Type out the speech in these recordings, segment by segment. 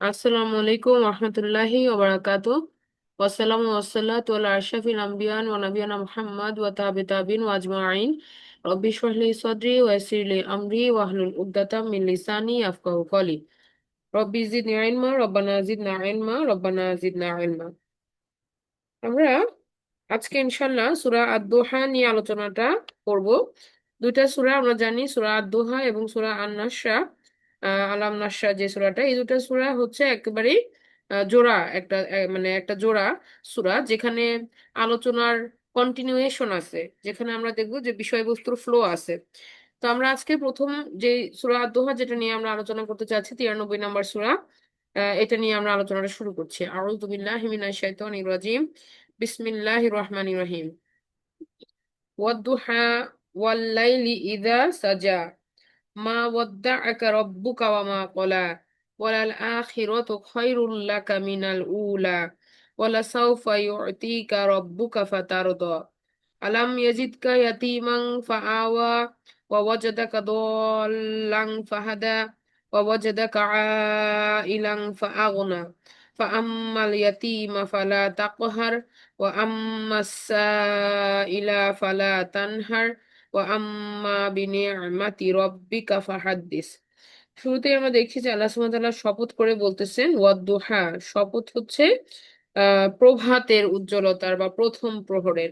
আসসালামু আলাইকুম রহমতুল্লাহি ওবারাকাতু ওয়াসসালামু ওয়াসসালাতু আলা আশরাফিল আম্বিয়ান ওয়া নাবিয়ানা মুহাম্মদ ওয়া তাবিন ওয়া আজমাইন রব্বি ইশরাহ লি সাদরি ওয়া ইয়াসসির লি আমরি ওয়াহলুল উকদাতাম মিন লিসানি ইয়াফকাহু কওলি রব্বি জিদনি ইলমা রব্বানা জিদনা ইলমা রব্বানা জিদনা ইলমা। আমরা আজকে ইনশাল্লাহ সূরা আদ-দুহা নিয়ে আলোচনাটা করব। দুইটা সূরা আমরা জানি, সূরা আদ-দুহা এবং সূরা আন-নাসরা। আলাম নাসরা যে সূরাটা, এই দুটো সূরা হচ্ছে একেবারেই জোড়া একটা মানে একটা জোড়া সূরা, যেখানে আলোচনার কন্টিনিউয়েশন আছে, যেখানে আমরা দেখব যে বিষয়বস্তুর ফ্লো আছে। তো আমরা আজকে প্রথম যে সূরা আদ-দুহা যেটা নিয়ে আমরা আলোচনা করতে চাচ্ছি, 93 নম্বর সূরা, এটা নিয়ে আমরা আলোচনাটা শুরু করছি। আউযু বিল্লাহি মিনাশ শাইতানির রাজিম, বিসমিল্লাহির রহমানির রহিম। ওয়াদ-দুহা ওয়াল-লাইলি ইযা সাজা মা ওয়াদ্দাআকা রাব্বুকা ওয়া মা ক্বালা ওয়ালাল আখিরাতু খায়রুল লাকা মিনাল উলা ওয়ালাসাউফা ইউ'তিকা রাব্বুকা ফাতারদা আলাম ইয়াজিদকা ইয়াতীমান ফাআওয়া ওয়া ওয়াজাদাকা দাল্লান ফাহাদা ওয়া ওয়াজাদাকা আইলান ফাআগনা ফাআম্মাল ইয়াতীমা ফালা তাকহার ওয়া আম্মাস সাইলা ফালা তানহার ওয়া আম্মা বিনিআমাতি রাব্বিকা ফাহাদ্দিস। শুরুতেই আমরা দেখছি যে আল্লাহ সুবহানাহু ওয়া তাআলা শপথ করে বলতেছেন ওয়াদ-দুহা, শপথ হচ্ছে প্রভাতের উজ্জ্বলতার বা প্রথম প্রহরের।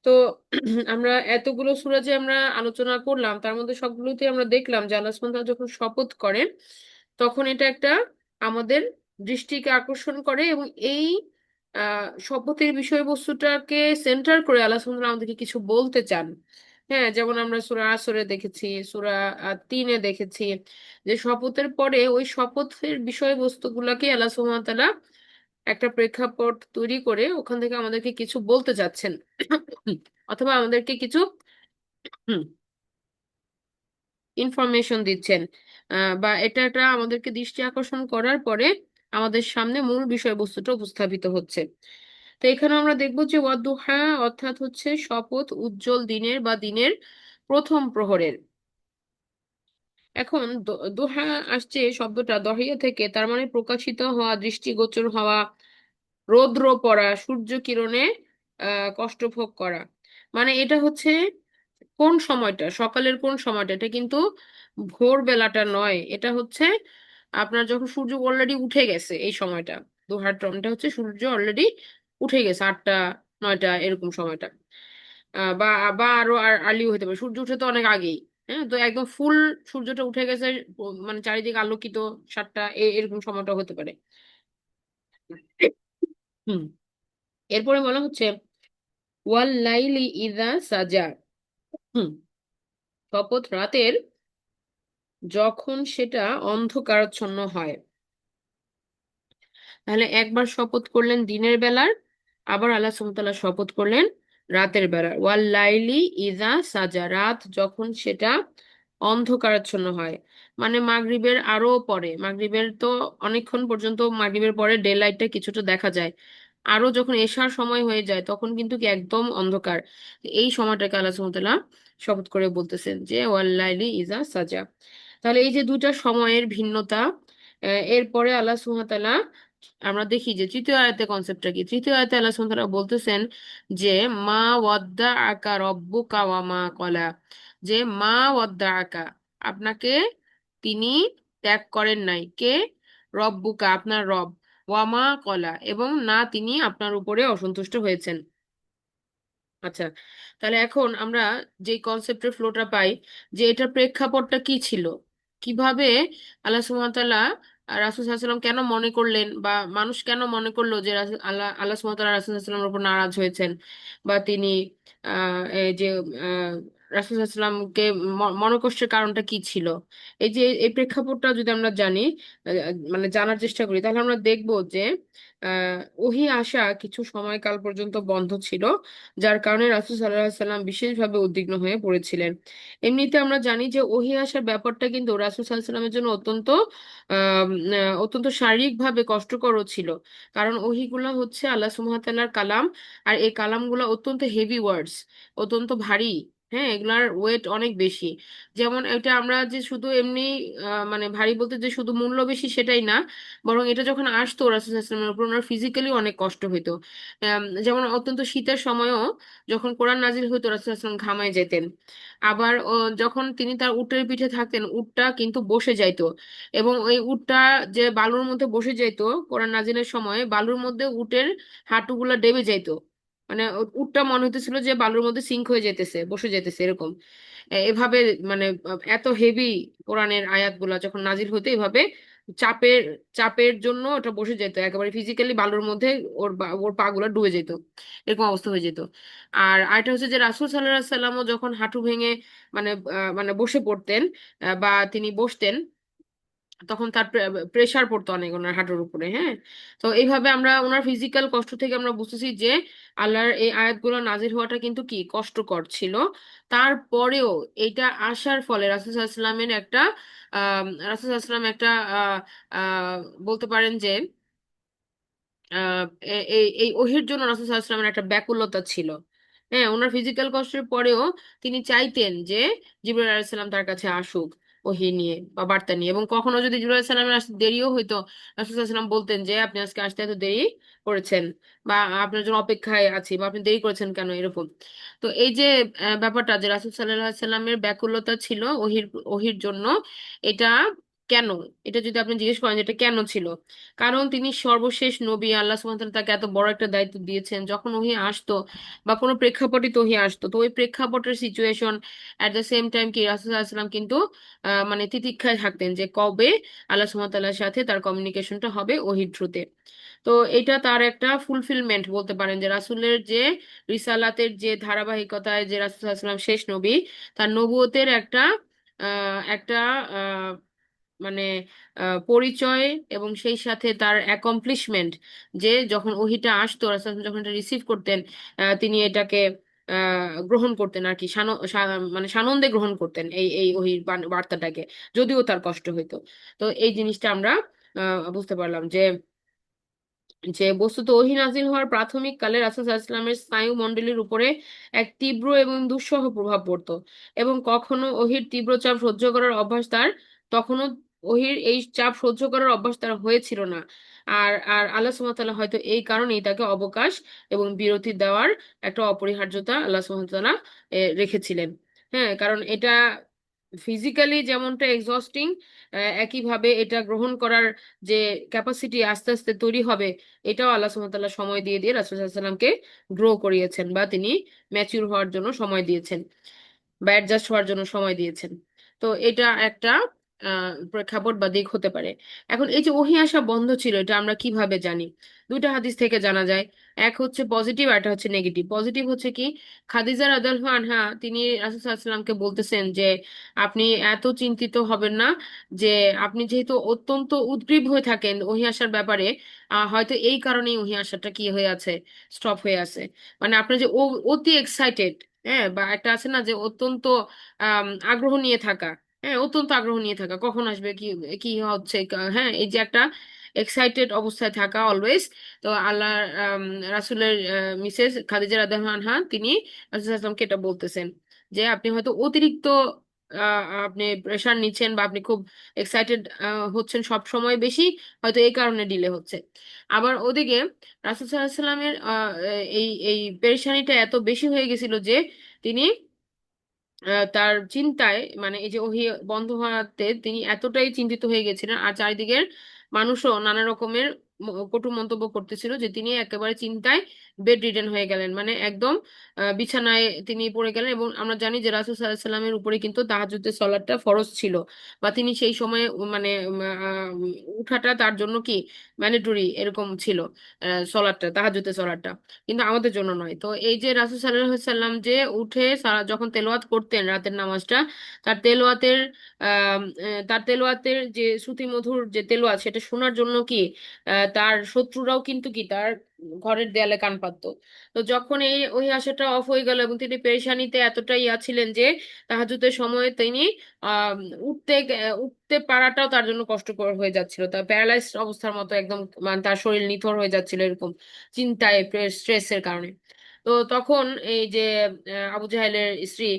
তো আমরা এতগুলো সূরা যে আমরা আলোচনা করলাম, তার মধ্যে সবগুলোতে আমরা দেখলাম যে আল্লাহ সুবহানাহু ওয়া তাআলা যখন শপথ করেন, তখন এটা একটা আমাদের দৃষ্টিকে আকর্ষণ করে, এবং এই শপথের বিষয়বস্তুটাকে সেন্টার করে আল্লাহ সুবহানাহু ওয়া তাআলা আমাদেরকে কিছু বলতে চান। হ্যাঁ, যেমন আমরা সূরা আসরে দেখেছি, সূরা 3-এ দেখেছি যে শপথের পরে ওই শপথের বিষয়বস্তুগুলাকে আল্লাহ সুবহানাহু ওয়া তাআলা একটা প্রেক্ষাপট তৈরি করে ওখান থেকে আমাদেরকে কিছু বলতে চাচ্ছেন, অথবা আমাদেরকে কিছু ইনফরমেশন দিচ্ছেন, বা এটা একটা আমাদেরকে দৃষ্টি আকর্ষণ করার পরে আমাদের সামনে মূল বিষয়বস্তুটা উপস্থাপিত হচ্ছে। তো এখানে আমরা দেখবো যে ওয়াদুহা অর্থাৎ হচ্ছে শপথ উজ্জ্বল দিনের বা দিনের প্রথম প্রহরের। এখন দোহা আসছে শব্দটা দহিয়া থেকে, তার মানে প্রকাশিত হওয়া, দৃষ্টিগোচর হওয়া, রৌদ্র পড়া, সূর্য কিরণে কষ্ট ভোগ করা। মানে এটা হচ্ছে কোন সময়টা, সকালের কোন সময়টা, এটা কিন্তু ভোর বেলাটা নয়, এটা হচ্ছে আপনার যখন সূর্য অলরেডি উঠে গেছে এই সময়টা। দোহার টাইমটা হচ্ছে সূর্য অলরেডি উঠে গেছে, 8টা 9টা এরকম সময়টা। বা বা আরো আর্লিও হতে পারে, সূর্য উঠে তো অনেক আগেই। হ্যাঁ, তো একদম ফুল সূর্যটা উঠে গেছে, মানে চারিদিকে আলোকিত, 7টা এরকম সময়টা হতে পারে। হুম। এরপরে বলা হচ্ছে ওয়াল লাইলি ইযা সাজা। হুম। শপথ রাতের, যখন সেটা অন্ধকারাচ্ছন্ন হয়। তাহলে একবার শপথ করলেন দিনের বেলার, আবার আল্লাহ সুবহানাহু ওয়া তাআলা শপথ করলেন রাতের বেলার। ওয়াল লাইলি ইযা সাজা, রাত যখন সেটা অন্ধকারাচ্ছন্ন হয়। মানে মাগরিবের আরো পরে, মাগরিবের তো অনেকক্ষণ পর্যন্ত, মাগরিবের পরে ডে লাইটটা কিছুটা দেখা যায়, আরো যখন এশার সময় হয়ে যায় তখন কিন্তু কি একদম অন্ধকার। এই সময়টাকে আল্লাহ সুবহানাহু ওয়া তাআলা শপথ করে বলতেছেন যে ওয়াল লাইলি ইযা সাজা। তাহলে এই যে দুইটা সময়ের ভিন্নতা, এরপরে আল্লাহ সুবহানাহু ওয়া তাআলা আমরা দেখি যে তৃতীয় আয়াতে কনসেপ্টটা কি। তৃতীয় আয়াতে আল্লাহ সুবহানাহু ওয়া তাআলা বলতেছেন যে মা ওয়াদ্দা আকা রব্বুকা ওয়া মা কলা, যে মা ওয়াদ্দা আকা, আপনাকে তিনি ত্যাগ করেন নাই, কে? রব্বুকা, আপনার রব, ওয়া মা কলা, এবং না তিনি আপনার উপরে অসন্তুষ্ট হয়েছেন। আচ্ছা, তাহলে এখন আমরা যে কনসেপ্টের ফ্লোটা পাই, যে এটার প্রেক্ষাপটটা কি ছিল, কিভাবে আল্লাহ সুবহানাহু ওয়া তাআলা রাসূল সাল্লাল্লাহু আলাইহি ওয়াসাল্লাম কেন মনে করলেন, বা মানুষ কেন মনে করলো যে আল্লাহ আল্লাহ সুবহানাহু ওয়া তাআলা রাসূল সাল্লাল্লাহু আলাইহি ওয়াসাল্লামের উপর নারাজ হয়েছেন, বা তিনি এই যে রাসূল সাল্লাল্লাহু আলাইহি ওয়াসাল্লামকে মনোকষ্টের কারণটা কি ছিল। এই যে এই প্রেক্ষাপটটা যদি আমরা জানি, মানে জানার চেষ্টা করি, তাহলে আমরা দেখব যে ওহী আসা কিছু সময়কাল পর্যন্ত বন্ধ ছিল, যার কারণে রাসূল সাল্লাল্লাহু আলাইহি সাল্লাম বিশেষভাবে উদ্বিগ্ন হয়ে পড়েছিলেন। এমনিতে আমরা জানি যে ওহী আসার ব্যাপারটা কিন্তু রাসূল সাল্লাল্লাহু আলাইহি সাল্লামের জন্য অত্যন্ত শারীরিকভাবে কষ্টকরও ছিল। কারণ ওহীগুলো হচ্ছে আল্লাহ সুবহানাহু ওয়া তাআলার কালাম, আর এই কালামগুলো অত্যন্ত হেভি ওয়ার্ডস, অত্যন্ত ভারী। হ্যাঁ, এগুলার ওয়েট অনেক বেশি। যেমন এটা আমরা যে শুধু এমনি মানে ভারী বলতে যে শুধু মূল্য বেশি সেটাই না, বরং এটা যখন আসতো রাসূলুল্লাহামের উপর ওনার ফিজিক্যালি অনেক কষ্ট হইতো। যেমন অত্যন্ত শীতের সময়ও যখন কোরআন নাজিল হইতো রাসূলুল্লাহাম ঘামায় যেতেন। আবার যখন তিনি তার উটের পিঠে থাকতেন উটটা কিন্তু বসে যাইতো, এবং ওই উটটা যে বালুর মধ্যে বসে যাইতো কোরআন নাজিলের সময়, বালুর মধ্যে উটের হাঁটুগুলা ডেবে যাইতো। মানে উটটা মনে হইতেছিল যে বালুর মধ্যে সিঙ্ক হয়ে যেতেছে, বসে যেতেছে এরকম। এভাবে মানে এত হেভি কোরআনের আয়াতগুলা যখন নাজিল হতো এভাবে চাপের চাপের জন্য ওটা বসে যেত একেবারে ফিজিক্যালি বালুর মধ্যে, ওর পা গুলা ডুবে যেত, এরকম অবস্থা হয়ে যেত। আর আরেকটা হচ্ছে যে রাসূল সাল্লাল্লাহু আলাইহি সাল্লামও যখন হাঁটু ভেঙে মানে মানে বসে পড়তেন, বা তিনি বসতেন, তখন তার প্রেসার পড়তো অনেক ওনার হাঁটুর উপরে। হ্যাঁ, তো এইভাবে আমরা ওনার ফিজিক্যাল কষ্ট থেকে আমরা বুঝতেছি যে আল্লাহর এই আয়াতগুলো নাজির হওয়াটা কিন্তু কি কষ্টকর ছিল। তারপরেও এটা আসার ফলে রাসূল সাল্লাল্লাহু আলাইহি ওয়াসাল্লামের একটা রাসূল সাল্লাল্লাহু আলাইহি ওয়াসাল্লাম একটা আহ আহ বলতে পারেন যে আহ এই এই ওহির জন্য রাসূল সাল্লাল্লাহু আলাইহি ওয়াসাল্লামের একটা ব্যাকুলতা ছিল। হ্যাঁ, ওনার ফিজিক্যাল কষ্টের পরেও তিনি চাইতেন যে জিবরাইল আলাইহিস সালাম তার কাছে আসুক ওহী নিয়ে বা বার্তা নিয়ে। এবং কখনো যদি জিবরাইল আলাইহিস সালামের আসতে দেরিও হইতো, রাসূল সাল্লাল্লাহু আলাইহি ওয়াসাল্লাম বলতেন যে আপনি আজকে আসতে এত দেরি করেছেন, বা আপনার জন্য অপেক্ষায় আছি, বা আপনি দেরি করেছেন কেন, এরকম। তো এই যে ব্যাপারটা যে রাসূল সাল্লাল্লাহু আলাইহি সাল্লামের ব্যাকুলতা ছিল ওহির ওহির জন্য, এটা কেন, এটা যদি আপনি জিজ্ঞেস করেন যে এটা কেন ছিল, কারণ তিনি সর্বশেষ নবী, আল্লাহ সুবহানাহু ওয়া তাআলা তাকে এত বড় একটা দায়িত্ব দিয়েছেন। যখন ওহী আসতো বা কোনো প্রেক্ষাপটে ওহী আসতো, তো ওই প্রেক্ষাপটের situation at the same time কি রাসূল সাল্লাল্লাহু আলাইহি ওয়াসাল্লাম কিন্তু মানে তিতিক্ষায় থাকতেন যে কবে আল্লাহ সুবহানাহু ওয়া তাআলার সাথে তার কমিউনিকেশনটা হবে ওহীর থ্রুতে। তো এটা তার একটা ফুলফিলমেন্ট বলতে পারেন, যে রাসূলের যে রিসালাতের যে ধারাবাহিকতায় যে রাসূল সাল্লাল্লাহু আলাইহি ওয়াসাল্লাম শেষ নবী, তার নবুয়তের একটা মানে পরিচয়, এবং সেই সাথে তার অ্যাকমপ্লিশমেন্ট, যে যখন ওহিটা আসতো রাসূল যখন এটা রিসিভ করতেন, তিনি এটাকে গ্রহণ করতেন আর কি, মানে সানন্দে গ্রহণ করতেন এই এই ওহির বার্তাটাকে, যদিও তার কষ্ট হইতো। তো এই জিনিসটা আমরা বুঝতে পারলাম যে বস্তুত ওহী নাযিল হওয়ার প্রাথমিক কালে রাসূল সাল্লাল্লাহু আলাইহি ওয়াসাল্লামের স্নায়ুমণ্ডলীর উপরে এক তীব্র এবং দুঃসহ প্রভাব পড়তো, এবং কখনো ওহির তীব্র চাপ সহ্য করার অভ্যাস তার তখনও ওহির এই চাপ সহ্য করার অভ্যাস তার হয়েছিল না। আর আর আল্লাহ সুবহানাহু ওয়া তাআলা হয়তো এই কারণেই তাকে অবকাশ এবং বিরতি দেওয়ার একটা অপরিহার্যতা আল্লাহ সুবহানাহু ওয়া তাআলা রেখেছিলেন। হ্যাঁ, কারণ এটা ফিজিক্যালি যেমনটা এক্সস্টিং, একইভাবে এটা গ্রহণ করার যে ক্যাপাসিটি আস্তে আস্তে তৈরি হবে, এটাও আল্লাহ সুবহানাহু ওয়া তাআলা সময় দিয়ে দিয়ে রাসূল সাল্লাল্লাহু আলাইহি ওয়াসাল্লামকে গ্রো করিয়েছেন, বা তিনি ম্যাচিউর হওয়ার জন্য সময় দিয়েছেন, বা অ্যাডজাস্ট হওয়ার জন্য সময় দিয়েছেন। তো এটা একটা প্রেক্ষাপট বা দিক হতে পারে। এখন এই যে ওহী আসা বন্ধ ছিল, এটা আমরা কিভাবে জানি? দুইটা হাদিস থেকে জানা যায়। এক হচ্ছে পজিটিভ, আর একটা হচ্ছে নেগেটিভ। পজিটিভ হচ্ছে কি, খাদিজা রাদিয়াল্লাহু আনহা তিনি রাসূল সাল্লাল্লাহু আলাইহি ওয়াসাল্লামকে বলতেছেন যে আপনি এত চিন্তিত হবেন না, যে আপনি যেহেতু অত্যন্ত উদ্গ্রীব হয়ে থাকেন ওহী আসার ব্যাপারে, হয়তো এই কারণেই ওহী আসাটা কি হয়ে আছে, স্টপ হয়ে আছে। মানে আপনি যে অতি এক্সাইটেড, হ্যাঁ, বা একটা আছে না যে অত্যন্ত আগ্রহ নিয়ে থাকা, হ্যাঁ, অত্যন্ত আগ্রহ নিয়ে থাকা, কখন আসবে, কি কি হচ্ছে, হ্যাঁ, এই যে একটা এক্সাইটেড অবস্থায় থাকা অলওয়েজ। তো আল্লাহ রাসূলের মিসেস খাদিজা রাদিয়াল্লাহু আনহা তিনি রাসূল সাল্লাল্লাহু আলাইহি ওয়াসাল্লামকে এটা বলতেছেন যে আপনি হয়তো অতিরিক্ত আপনি প্রেশার নিচ্ছেন, বা আপনি খুব এক্সাইটেড হচ্ছেন সব সময় বেশি, হয়তো এই কারণে ডিলে হচ্ছে। আবার ওদিকে রাসূল সাল্লাল্লাহু আলাইহি ওয়াসাল্লামের এই এই পেরেশানিটা এত বেশি হয়ে গেছিল যে তিনি তার চিন্তায়, মানে এই যে ওহী বন্ধ হওয়াতে তিনি এতটাই চিন্তিত হয়ে গেছিলেন, আর চারিদিকের মানুষও নানা রকমের কটু মন্তব্য করতেছিল, যে তিনি একেবারে চিন্তায় বেড রিডেন হয়ে গেলেন, মানে একদম বিছানায় তিনি পড়ে গেলেন। এবং আমরা জানি যে রাসূল সাল্লাল্লাহু আলাইহি সাল্লামের উপরে কিন্তু তাহাজ্জুদের সালাতটা ফরজ ছিল, বা তিনি সেই সময়ে মানে উঠাটা তার জন্য কি ম্যান্ডেটরি এরকম ছিল, সলাটটা, তাহাজ্জুদের সলাটটা, কিন্তু আমাদের জন্য নয়। তো এই যে রাসূল সাল্লাল্লাহু আলাইহি সাল্লাম যে উঠে যখন তেলাওয়াত করতেন রাতের নামাজটা, তার তেলাওয়াতের তার তেলাওয়াতের যে শ্রুতিমধুর যে তেলাওয়াত, সেটা শোনার জন্য কি তার শত্রুরাও কিন্তু কি তার ঘরের দেয়ালে কান পাততো। তো যখন এই ওই আশাটা অফ হয়ে গেল, এবং তিনি পেরেশানিতে এতটাই ছিলেন যে তাহাজ্জুদের সময় তিনি আহ উঠতে পারাটাও তার জন্য কষ্টকর হয়ে যাচ্ছিল, তার প্যারালাইজড অবস্থার মতো একদম, মানে তার শরীর নিথর হয়ে যাচ্ছিল এরকম চিন্তায়, স্ট্রেসের কারণে। তো তখন এই যে আবু জাহেলের স্ত্রী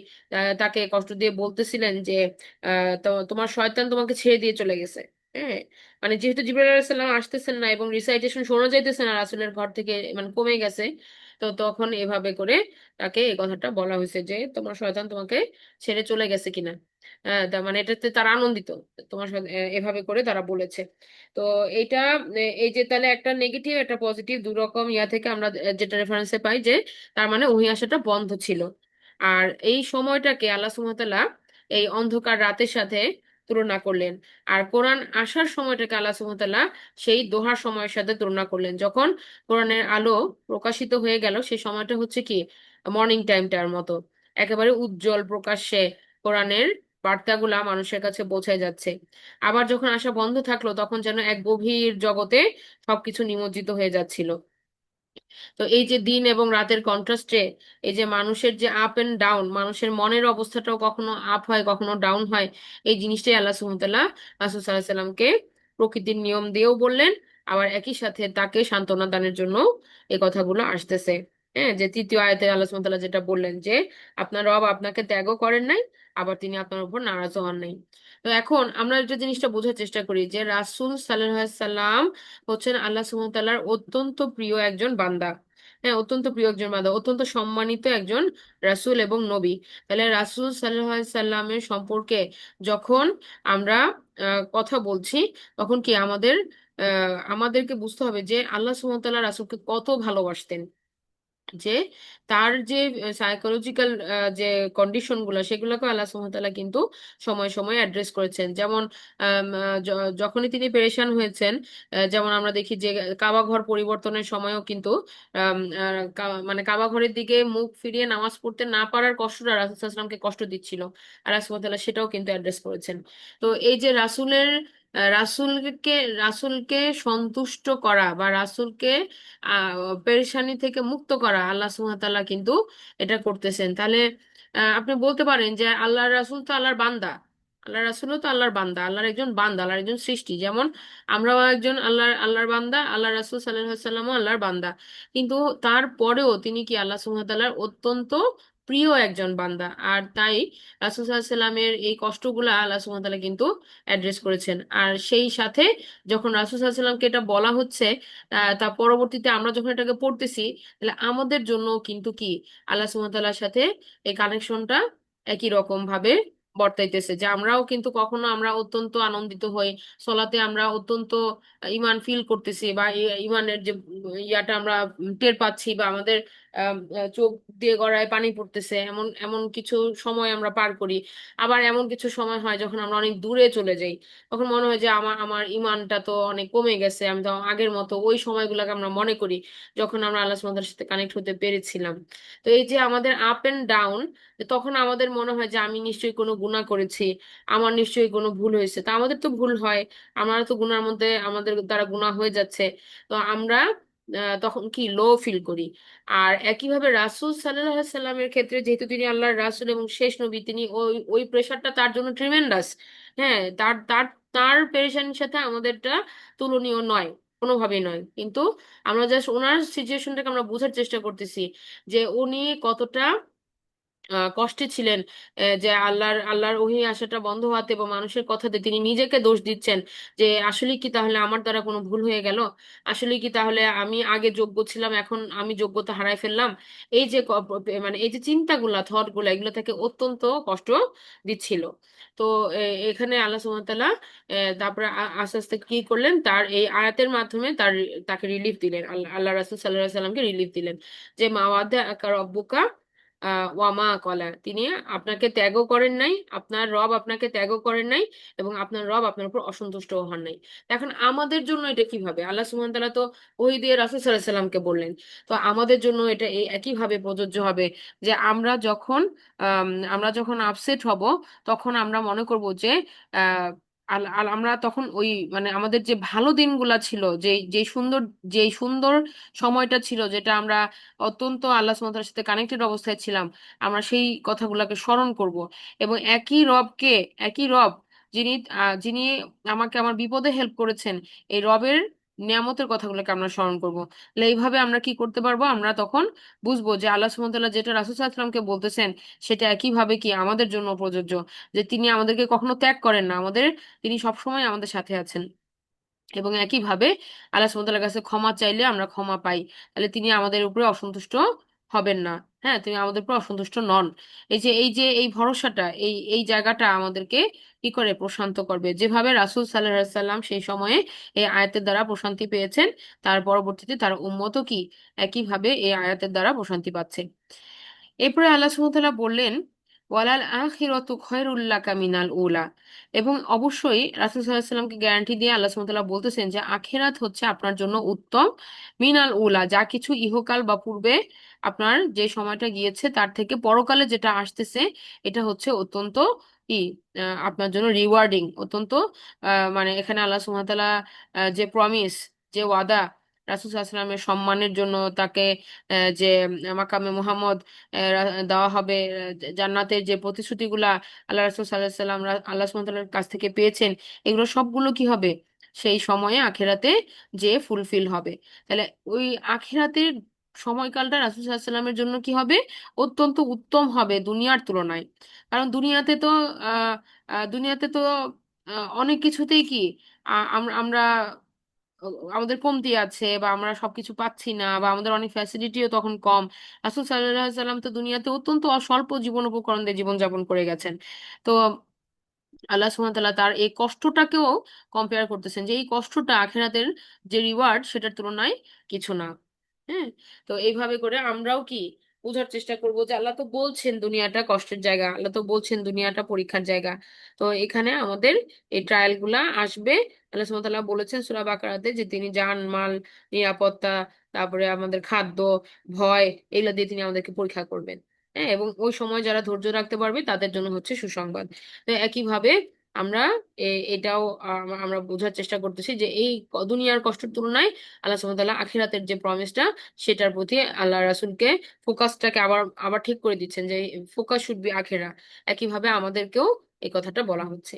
তাকে কষ্ট দিয়ে বলতেছিলেন যে তো তোমার শয়তান তোমাকে ছেড়ে দিয়ে চলে গেছে। হ্যাঁ, মানে যেহেতু জিবরাইল আলাইহিস সালাম আসতেছেন না এবং রিসাইটেশন শোনা যাইতেছে না রাসূলের ঘর থেকে, মানে কমে গেছে, তো তখন এভাবে করে তাকে এই কথাটা বলা হয়েছে যে তোমার শয়তান তোমাকে ছেড়ে চলে গেছে কিনা। তার মানে এটাতে তারা আনন্দিত, তোমার সাথে এভাবে করে তারা বলেছে। তো এইটা এই যে তাহলে একটা নেগেটিভ একটা পজিটিভ দু রকম ইয়া থেকে আমরা যেটা রেফারেন্সে পাই যে তার মানে ওহি আসাটা বন্ধ ছিল। আর এই সময়টাকে আল্লাহ সুবহানাহু ওয়া তাআলা এই অন্ধকার রাতের সাথে তুলনা করলেন। আর কোরআন আসার সময়টাকে আল্লাহ সুবহানাহু ওয়া তাআলা সেই দোহার সময়ের সাথে তুলনা করলেন। যখন কোরআনের আলো প্রকাশিত হয়ে গেল সেই সময়টা হচ্ছে কি মর্নিং টাইমটার মতো, একেবারে উজ্জ্বল প্রকাশ্যে কোরআনের বার্তাগুলা মানুষের কাছে পৌঁছে যাচ্ছে। আবার যখন আসা বন্ধ থাকলো তখন যেন এক গভীর জগতে সবকিছু নিমজ্জিত হয়ে যাচ্ছিল। তো এই যে দিন এবং রাতের কন্ট্রাস্টে এই যে মানুষের যে আপ এন্ড ডাউন, মানুষের মনের অবস্থাটাও কখনো আপ হয় কখনো ডাউন হয়, এই জিনিসটাই আল্লাহ সুবহানাহু ওয়া তাআলা রাসূল সাল্লাল্লাহু আলাইহি সাল্লামকে প্রকৃতির নিয়ম দিয়েও বললেন। আবার একই সাথে তাকে সান্ত্বনা দানের জন্য এই কথাগুলো আসতেছে। হ্যাঁ, যে তৃতীয় আয়াতে আল্লাহ সুবহানাহু ওয়া তাআলা যেটা বললেন যে আপনার রব আপনাকে ত্যাগও করেন নাই, আবার তিনি আপনার উপর নারাজও হন নাই। তো এখন আমরা একটা জিনিসটা বোঝার চেষ্টা করি যে রাসূল সাল্লাল্লাহু আলাইহি সাল্লাম হচ্ছেন আল্লাহ সুবহানাহু ওয়া তাআলার অত্যন্ত প্রিয় একজন বান্দা। হ্যাঁ, অত্যন্ত প্রিয় একজন বান্দা, অত্যন্ত সম্মানিত একজন রাসূল এবং নবী। তাহলে রাসূল সাল্লাল্লাহু আলাইহি সাল্লামের সম্পর্কে যখন আমরা কথা বলছি তখন কি আমাদেরকে বুঝতে হবে যে আল্লাহ সুবহানাহু ওয়া তাআলা রাসূলকে কত ভালোবাসতেন। যে তার যে সাইকোলজিক্যাল যে কন্ডিশন গুলো সেগুলোকে আল্লাহ সুবহানাহু ওয়া তাআলা কিন্তু সময় সময় অ্যাড্রেস করেছেন। যেমন যখনই তিনি পেরেশান হয়েছেন, যেমন আমরা দেখি যে কাবা ঘর পরিবর্তনের সময়ও কিন্তু মানে কাবা ঘরের দিকে মুখ ফিরিয়ে নামাজ পড়তে না পারার কষ্টটা রাসূল সাল্লাল্লাহু আলাইহি ওয়াসাল্লামকে কষ্ট দিচ্ছিল, আল্লাহ সুবহানাহু ওয়া তাআলা সেটাও কিন্তু অ্যাড্রেস করেছেন। তো এই যে রাসূলকে রাসূলকে সন্তুষ্ট করা বা রাসূলকে পেরেশানি থেকে মুক্ত করা আল্লাহ সুবহানাহু ওয়া তাআলা কিন্তু এটা করতেছেন। তাহলে আপনি বলতে পারেন যে আল্লাহর রাসূল তো আল্লাহর বান্দা, আল্লাহ রাসূলও তো আল্লাহর বান্দা, আল্লাহর একজন বান্দা, আল্লাহর একজন সৃষ্টি। যেমন আমরাও একজন আল্লাহর বান্দা, আল্লাহ রাসূল সাল্লাল্লাহু আলাইহি ওয়াসাল্লামও আল্লাহর বান্দা। কিন্তু তারপরেও তিনি কি আল্লাহ সুবহানাহু ওয়া তাআলার অত্যন্ত প্রিয় একজন বান্দা। আর তাই রাসূল সাল্লাল্লাহু আলাইহি সাল্লামের এই কষ্টগুলা আল্লাহ সুবহানাহু ওয়া তাআলা কিন্তু অ্যাড্রেস করেছেন। আর সেই সাথে যখন রাসূল সাল্লাল্লাহু আলাইহি সাল্লামকে এটা বলা হচ্ছে, তা পরবর্তীতে আমরা যখন এটাকে পড়তেছি তাহলে আমাদের জন্য কিন্তু কি আল্লাহ সুবহানাহু ওয়া তাআলার সাথে এই কানেকশনটা একই রকম ভাবে বর্তাইতেছে। যে আমরাও কিন্তু কখনো আমরা অত্যন্ত আনন্দিত হই, সলাতে আমরা অত্যন্ত ইমান ফিল করতেছি বা ইমানের যে ইয়াটা আমরা টের পাচ্ছি, বা আমাদের চোখ দিয়ে গড়ায় পানি পড়তেছে, এমন এমন কিছু সময় আমরা পার করি। আবার এমন কিছু সময় হয় যখন আমরা অনেক দূরে চলে যাই, তখন মনে হয় যে আমার আমার ইমানটা তো অনেক কমে গেছে, আমি তো আগের মতো ওই সময়গুলোকে আমরা মনে করি যখন আমরা আল্লাহ সুবহানাহু ওয়া তাআলার সাথে কানেক্ট হতে পেরেছিলাম। তো এই যে আমাদের আপ এন্ড ডাউন, তখন আমাদের মনে হয় যে আমি নিশ্চয়ই কোনো গুনাহ করেছি, আমার নিশ্চয়ই কোনো ভুল হয়েছে। তা আমাদের তো ভুল হয়, আমরা তো গুনার মধ্যে আমাদের দ্বারা গুনাহ হয়ে যাচ্ছে। তো আমরা তখন কি লো ফিল করি। আর একইভাবে রাসূল সাল্লাল্লাহু আলাইহি সাল্লামের ক্ষেত্রে যেহেতু তিনি আল্লাহর রাসূল এবং শেষ নবী, তিনি ওই ওই প্রেশারটা তার জন্য ট্রিমেন্ডাস। হ্যাঁ, তার তার তার পেরেশানির সাথে আমাদেরটা তুলনীয় নয়, কোনোভাবেই নয়। কিন্তু আমরা জাস্ট ওনার সিচুয়েশনটাকে আমরা বোঝার চেষ্টা করতেছি যে উনি কতটা কষ্টে ছিলেন। যে আল্লাহর ওহী আসাটা বন্ধ হওয়াতে এবং মানুষের কথাতে তিনি নিজেকে দোষ দিচ্ছেন যে আসলে কি তাহলে আমার দ্বারা কোনো ভুল হয়ে গেল, আসলে কি তাহলে আমি আগে যোগ্য ছিলাম এখন আমি যোগ্যতা হারাই ফেললাম। এই যে মানে এই যে চিন্তাগুলা থটগুলা এগুলো থেকে অত্যন্ত কষ্ট দিচ্ছিল। তো এখানে আল্লাহ সুবহানাহু ওয়া তাআলা তারপরে আস্তে আস্তে কি করলেন, তার এই আয়াতের মাধ্যমে তাকে রিলিফ দিলেন, আল্লাহ রাসূল সাল্লাল্লাহু আলাইহি সাল্লামকে রিলিফ দিলেন যে মা ওয়াদা রব্বুকা ওয়ামা কলা, তিনি আপনাকে ত্যাগও করেন নাই, আপনার রব আপনাকে ত্যাগও করেন নাই, এবং আপনার রব আপনার উপর অসন্তুষ্ট হন নাই। এখন আমাদের জন্য এটা কিভাবে, আল্লাহ সুবহানাহু ওয়া তাআলা তো ওহী দিয়ে রাসূল সাল্লাল্লাহু আলাইহি সাল্লামকে বললেন, তো আমাদের জন্য এটা এই একইভাবে প্রযোজ্য হবে যে আমরা যখন আপসেট হব তখন আমরা মনে করব যে আহ আমরা তখন ওই মানে আমাদের যে ভালো দিনগুলা ছিল, যেই সুন্দর সময়টা ছিল যেটা আমরা অত্যন্ত আল্লাহ সুবহানাহু ওয়া তাআলার সাথে কানেক্টেড অবস্থায় ছিলাম, আমরা সেই কথাগুলোকে স্মরণ করব। এবং একই রব যিনি যিনি আমাকে আমার বিপদে হেল্প করেছেন, এই রবের নিয়ামতের কথাগুলোকে আমরা স্মরণ করবো। তাহলে এইভাবে আমরা কি করতে পারবো, আমরা তখন বুঝবো যে আল্লাহ সুবহানাহু ওয়া তাআলা যেটা রাসূল সাল্লাল্লাহু আলাইহি ওয়াসাল্লামকে বলতেছেন সেটা একইভাবে কি আমাদের জন্য প্রযোজ্য, যে তিনি আমাদেরকে কখনো ত্যাগ করেন না, তিনি সবসময় আমাদের সাথে আছেন। এবং একইভাবে আল্লাহ সুবহানাহু ওয়া তাআলার কাছে ক্ষমা চাইলে আমরা ক্ষমা পাই, তাহলে তিনি আমাদের উপরে অসন্তুষ্ট হবেন না। হ্যাঁ, তিনি আমাদের উপরে অসন্তুষ্ট নন। এই যে এই ভরসাটা, এই জায়গাটা আমাদেরকে কি করে প্রশান্ত করবে, যেভাবে রাসূল সাল্লাল্লাহু আলাইহি সাল্লাম সেই সময়ে এই আয়াতের দ্বারা প্রশান্তি পেয়েছেন, তার পরবর্তীতে তার উম্মতও কি একইভাবে এই আয়াতের দ্বারা প্রশান্তি পাচ্ছে। এরপরে আল্লাহ সুবহানাহু ওয়া তাআলা বললেন, ওয়ালাল আখিরাতু খায়রুল লাকা মিনাল উলা। এবং অবশ্যই রাসূল সাল্লাল্লাহু আলাইহি সাল্লামকে গ্যারান্টি দিয়ে আল্লাহ সুবহানাহু ওয়া তাআলা বলতেছেন যে আখিরাত হচ্ছে আপনার জন্য উত্তম, মিনাল উলা, যা কিছু ইহকাল বা পূর্বে আপনার যে সময়টা গিয়েছে তার থেকে পরকালে যেটা আসতেছে এটা হচ্ছে অত্যন্ত ই আপনার জন্য রিওয়ার্ডিং, অত্যন্ত মানে এখানে আল্লাহ সুবহানাহু ওয়া তাআলা যে প্রমিস, যে ওয়াদা রাসূল সাল্লাল্লাহু আলাইহি সাল্লামের সম্মানের জন্য তাকে যে মাকামে মুহাম্মদ দেওয়া হবে, জান্নাতের যে প্রতিশ্রুতিগুলা আল্লাহ রাসূল সাল্লাল্লাহু আলাইহি সাল্লাম আল্লাহ সুবহানাহু ওয়া তাআলার কাছ থেকে পেয়েছেন, এগুলো সবগুলো কি হবে সেই সময়ে আখিরাতে যে ফুলফিল হবে। তাহলে ওই আখিরাতের সময়কালটা রাসূল সাল্লাল্লাহু আলাইহি সাল্লামের জন্য কি হবে, অত্যন্ত উত্তম হবে দুনিয়ার তুলনায়। কারণ আহ দুনিয়াতে তো অনেক কিছুতেই কি আমরা আমরা আমাদের কমতি আছে, বা আমরা সবকিছু পাচ্ছি না, বা আমাদের অনেক ফ্যাসিলিটিও তখন কম। রাসূল সাল্লাল্লাহু আলাইহি সাল্লাম তো দুনিয়াতে অত্যন্ত অস্বল্প জীবন উপকরণ দিয়ে জীবনযাপন করে গেছেন। তো আল্লাহ সুবহানাহু ওয়া তাআলা তার এই কষ্টটাকেও কম্পেয়ার করতেছেন, যে এই কষ্টটা আখিরাতের যে রিওয়ার্ড সেটার তুলনায় কিছু না। হ্যাঁ, তো এইভাবে করে আমরাও কি বোঝার চেষ্টা করব যে আল্লাহ তো বলছেন দুনিয়াটা কষ্টের জায়গা, আল্লাহ তো বলছেন দুনিয়াটা পরীক্ষার জায়গা। তো এখানে আমাদের এই ট্রায়াল গুলা আসবে। আল্লাহ সুবহানাহু ওয়া তাআলা বলেছেন সূরা বাকারাতে যে তিনি জান মাল, নিরাপত্তা, তারপরে আমাদের খাদ্য, ভয়, এগুলো দিয়ে তিনি আমাদেরকে পরীক্ষা করবেন। হ্যাঁ, এবং ওই সময় যারা ধৈর্য রাখতে পারবে তাদের জন্য হচ্ছে সুসংবাদ। তো একইভাবে আমরা এটাও আমরা বোঝার চেষ্টা করতেছি যে এই দুনিয়ার কষ্টের তুলনায় আল্লাহ সুবহানাহু ওয়া তাআলা আখিরাতের যে প্রমিসটা সেটার প্রতি আল্লাহ রাসূলকে ফোকাসটাকে আবার আবার ঠিক করে দিচ্ছেন, যে ফোকাস শুড বি আখিরা। একইভাবে আমাদেরকেও এই কথাটা বলা হচ্ছে।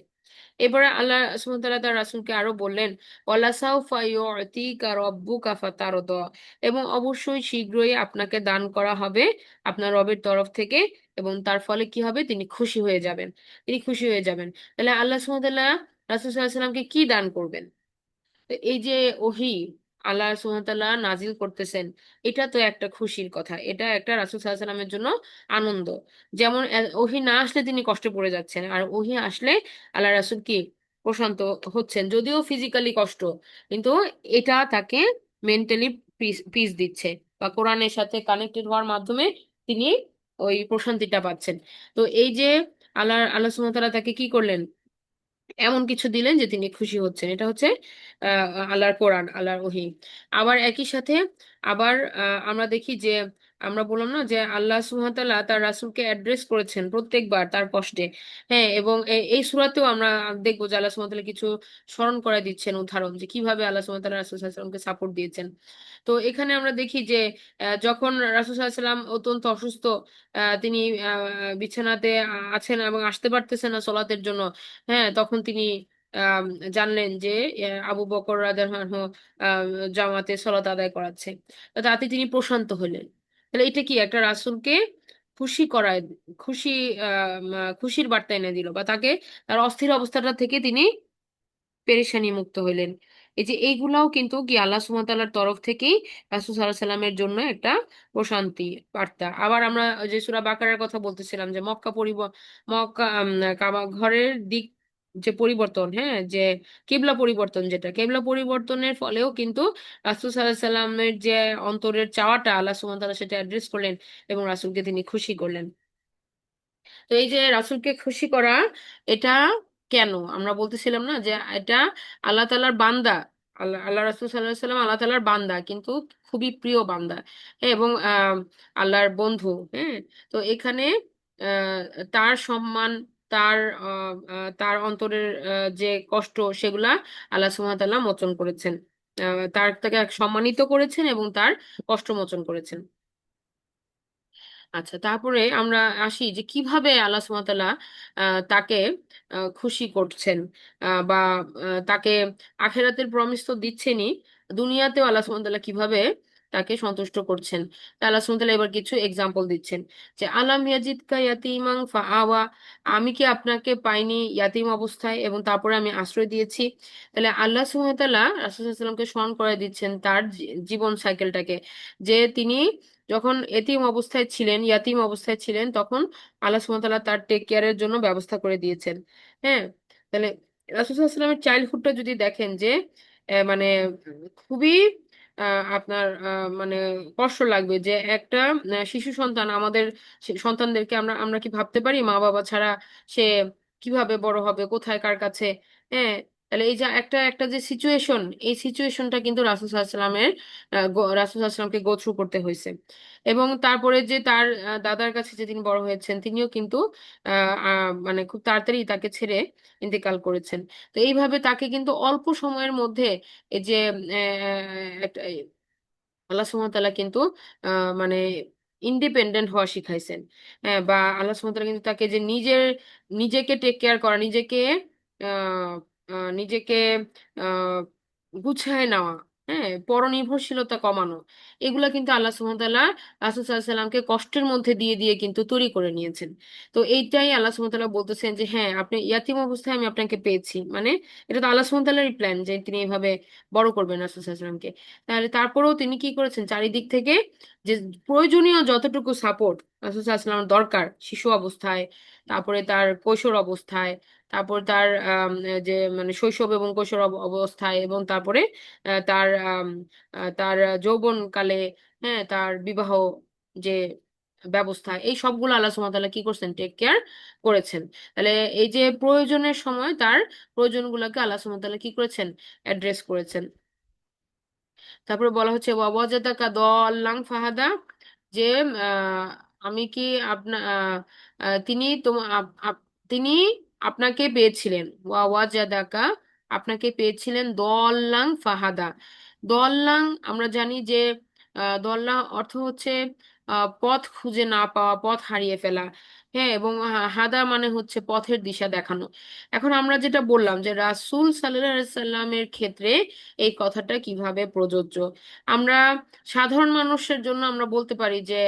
এবারে আল্লাহ সুবহানাহু ওয়া তাআলা তার রাসূলকে আরো বললেন, ওয়ালা সাউফা ইউতিকা রাব্বুকা ফাতারদা। এবং অবশ্যই শীঘ্রই আপনাকে দান করা হবে আপনার রবের তরফ থেকে, এবং তার ফলে কি হবে, তিনি খুশি হয়ে যাবেন, তিনি খুশি হয়ে যাবেন। তাহলে আল্লাহ সুবহানাহু ওয়া তাআলা রাসূল সাল্লাল্লাহু আলাইহি সাল্লামকে কি দান করবেন? তো এই যে ওহী আল্লাহ সুবহানাহু ওয়া তাআলা নাজিল করতেছেন, এটা তো একটা খুশির কথা, এটা একটা রাসূল সাল্লাল্লাহু আলাইহি সাল্লামের জন্য আনন্দ। যেমন ওহী না আসলে তিনি কষ্টে পড়ে যাচ্ছেন, আর ওহী আসলে আল্লাহ রাসূল কি প্রশান্ত হচ্ছেন, যদিও ফিজিক্যালি কষ্ট, কিন্তু এটা তাকে মেন্টালি পিস পিস দিচ্ছে, বা কোরআনের সাথে কানেক্টেড হওয়ার মাধ্যমে তিনি ওই প্রশান্তিটা পাচ্ছেন। তো এই যে আল্লাহ সুবহানাহু ওয়া তাআলা তাকে কি করলেন, এমন কিছু দিলেন যে তিনি খুশি হচ্ছেন। এটা হচ্ছে আল্লাহর কোরআন, আল্লাহর ওহী। আবার একই সাথে আবার আমরা দেখি যে আমরা বললাম না যে আল্লাহ সুবহানাহু ওয়া তাআলা তার রাসূলকে অ্যাড্রেস করেছেন প্রত্যেকবার তার কষ্টে। হ্যাঁ, এবং এই সূরাতেও আমরা দেখবো যে আল্লাহ সুবহানাহু ওয়া তাআলা কিছু স্মরণ করে দিচ্ছেন উদাহরণ, যে কিভাবে আল্লাহ সুবহানাহু ওয়া তাআলা রাসূল সাল্লাল্লাহু আলাইহি ওয়াসাল্লামকে সাপোর্ট দিয়েছেন। তো এখানে আমরা দেখি যে যখন রাসূল সাল্লাল্লাহু আলাইহি ওয়াসাল্লাম অত্যন্ত অসুস্থ, তিনি বিছানাতে আছেন এবং আসতে পারতেছেন না সলাতের জন্য। হ্যাঁ, তখন তিনি আম, জানলেন যে আবু বকর রাদিয়াল্লাহু আনহু আম, জামাতে সলাত আদায় করাচ্ছে। তো তাতে তিনি প্রশান্ত হলেন। তাহলে এটা কি একটা রাসূলকে খুশি করায়, খুশি খুশির বার্তা এনে দিল, বা তাকে তার অস্থির অবস্থাটা থেকে তিনি পেরেশানি মুক্ত হইলেন। এই যে এইগুলাও কিন্তু কি আল্লাহ সুবহানাহু ওয়া তাআলার তরফ থেকেই রাসূল সাল্লাল্লাহু আলাইহি সাল্লামের জন্য একটা প্রশান্তি বার্তা। আবার আমরা ওই যে সূরা বাকারার কথা বলতেছিলাম যে মক্কা কাবা ঘরের দিক যে পরিবর্তন, হ্যাঁ, যে কিবলা পরিবর্তন, যেটা কিবলা পরিবর্তনের ফলেও কিন্তু রাসূল সাল্লাল্লাহু আলাইহি সাল্লামের যে অন্তরের চাওয়াটা আল্লাহ সুবহানাহু ওয়া তাআলা সেটা অ্যাড্রেস করলেন, এবং রাসূলকে তিনি খুশি করলেন। তো এই যে রাসূলকে খুশি করা, এটা কেন আমরা বলতেছিলাম না যে এটা আল্লাহ তাআলার বান্দা, আল্লাহ রাসূল সাল্লাল্লাহু আলাইহি সাল্লাম আল্লাহ তাআলার বান্দা, কিন্তু খুবই প্রিয় বান্দা। হ্যাঁ, এবং আল্লাহর বন্ধু। হ্যাঁ, তো এখানে আহ, তার সম্মান, তার তার অন্তরের যে কষ্ট সেগুলা আল্লাহ সুবহানাহু ওয়া তাআলা মোচন করেছেন, তাকে সম্মানিত করেছেন এবং তার কষ্ট মোচন করেছেন। আচ্ছা, তারপরে আমরা আসি যে কিভাবে আল্লাহ সুবহানাহু ওয়া তাআলা তাকে খুশি করছেন, বা তাকে আখিরাতের প্রমিস তো দিচ্ছেনই, দুনিয়াতেও আল্লাহ সুবহানাহু ওয়া তাআলা কিভাবে তাকে সন্তুষ্ট করছেন। তা আল্লাহ সুবহানাহু ওয়া তাআলা এবার কিছু এক্সাম্পল দিচ্ছেন যে আলাম ইয়াজিদকা ইয়াতীমান ফাআওয়া, আমি কি আপনাকে পাইনি ইয়াতীম অবস্থায় এবং তারপরে আমি আশ্রয় দিয়েছি। তাহলে আল্লাহ সুবহানাহু ওয়া তাআলা রাসূল সাল্লাল্লাহু আলাইহি ওয়াসাল্লামকে স্মরণ করে দিচ্ছেন তার জীবন সাইকেলটাকে, যে তিনি যখন এতিম অবস্থায় ছিলেন, ইয়াতিম অবস্থায় ছিলেন, তখন আল্লাহ সুবহানাহু ওয়া তাআলা তার টেক কেয়ারের জন্য ব্যবস্থা করে দিয়েছেন। হ্যাঁ, তাহলে রাসূল সাল্লাল্লাহু আলাইহি ওয়াসাল্লামের চাইল্ডহুডটা যদি দেখেন যে মানে খুবই আপনার মানে কষ্ট লাগবে যে একটা শিশু সন্তান, আমাদের সন্তানদেরকে আমরা আমরা কি ভাবতে পারি মা বাবা ছাড়া সে কিভাবে বড় হবে, কোথায় কার কাছে। হ্যাঁ, তাহলে এই যে একটা একটা যে সিচুয়েশন, এই সিচুয়েশনটা কিন্তু রাসূল সাল্লাল্লাহু আলাইহি ওয়াসাল্লামের রাসূল সাল্লাল্লাহু আলাইহি ওয়াসাল্লামকে গো থ্রু করতে হয়েছে। এবং তারপরে যে তার দাদার কাছে যে তিনি বড় হয়েছেন, তিনিও কিন্তু মানে খুব তাড়াতাড়ি তাকে ছেড়ে ইন্তেকাল করেছেন। তো এইভাবে তাকে কিন্তু অল্প সময়ের মধ্যে এই যে একটা আল্লাহ সুবহানাহু ওয়া তাআলা কিন্তু মানে ইন্ডিপেন্ডেন্ট হওয়া শিখাইছেন। হ্যাঁ, বা আল্লাহ সুবহানাহু ওয়া তাআলা কিন্তু তাকে যে নিজেকে টেক কেয়ার করা, নিজেকে আহ নিজেকে আহ গুছায় নেওয়া, হ্যাঁ, পরনির্ভরশীলতা কমানো, এগুলা কিন্তু আল্লাহ সুবহানাহু ওয়া তাআলা রাসূল সাল্লাল্লাহু আলাইহি সাল্লামকে কষ্টের মধ্যে দিয়ে দিয়ে কিন্তু তৈরি করে নিয়েছেন। তো এইটাই আল্লাহ সুবহানাহু ওয়া তাআলা বলতেছেন যে হ্যাঁ, আপনি ইয়াতীম অবস্থায় আমি আপনাকে পেয়েছি, মানে এটা তো আল্লাহ সুবহানাহু ওয়া তাআলারই প্ল্যান যে তিনি এইভাবে বড় করবেন রাসূল সাল্লাল্লাহু আলাইহি সাল্লামকে। তাহলে তারপরেও তিনি কি করেছেন, চারিদিক থেকে যে প্রয়োজনীয় যতটুকু সাপোর্ট রাসূল সাল্লাল্লাহু আলাইহি ওয়াসাল্লামের দরকার শিশু অবস্থায়, তারপরে তার কৈশোর অবস্থায়, তারপর তার যে মানে শৈশব এবং কৈশোর অবস্থায়, এবং তারপরে তার যৌবন কালে, হ্যাঁ, তার বিবাহ যে ব্যবস্থা, এই সবগুলো আল্লাহ সুবহানাহু ওয়া তাআলা কি করছেন, টেক কেয়ার করেছেন। তাহলে এই যে প্রয়োজনের সময় তার প্রয়োজনগুলোকে আল্লাহ সুবহানাহু ওয়া তাআলা কি করেছেন, অ্যাড্রেস করেছেন। তারপরে বলা হচ্ছে ওয়াজাদাকা দল্লাং ফাহাদা, যে আহ, আমি কি আপনা তিনি তিনি আপনাকে পেয়েছিলেন, ওয়াজাদাকা, আপনাকে পেয়েছিলেন দল্লাং ফাহাদা। দল্লাং আমরা জানি যে দল্লাং অর্থ হচ্ছে পথ খুঁজে না পাওয়া, পথ হারিয়ে ফেলা। হ্যাঁ, এবং হাদা মানে হচ্ছে পথের দিশা দেখানো। এখন আমরা যেটা বললাম যে রাসূল সাল্লাল্লাহু আলাইহি সাল্লামের ক্ষেত্রে এই কথাটা কিভাবে প্রযোজ্য, আমরা সাধারণ মানুষের জন্য আমরা বলতে পারি যে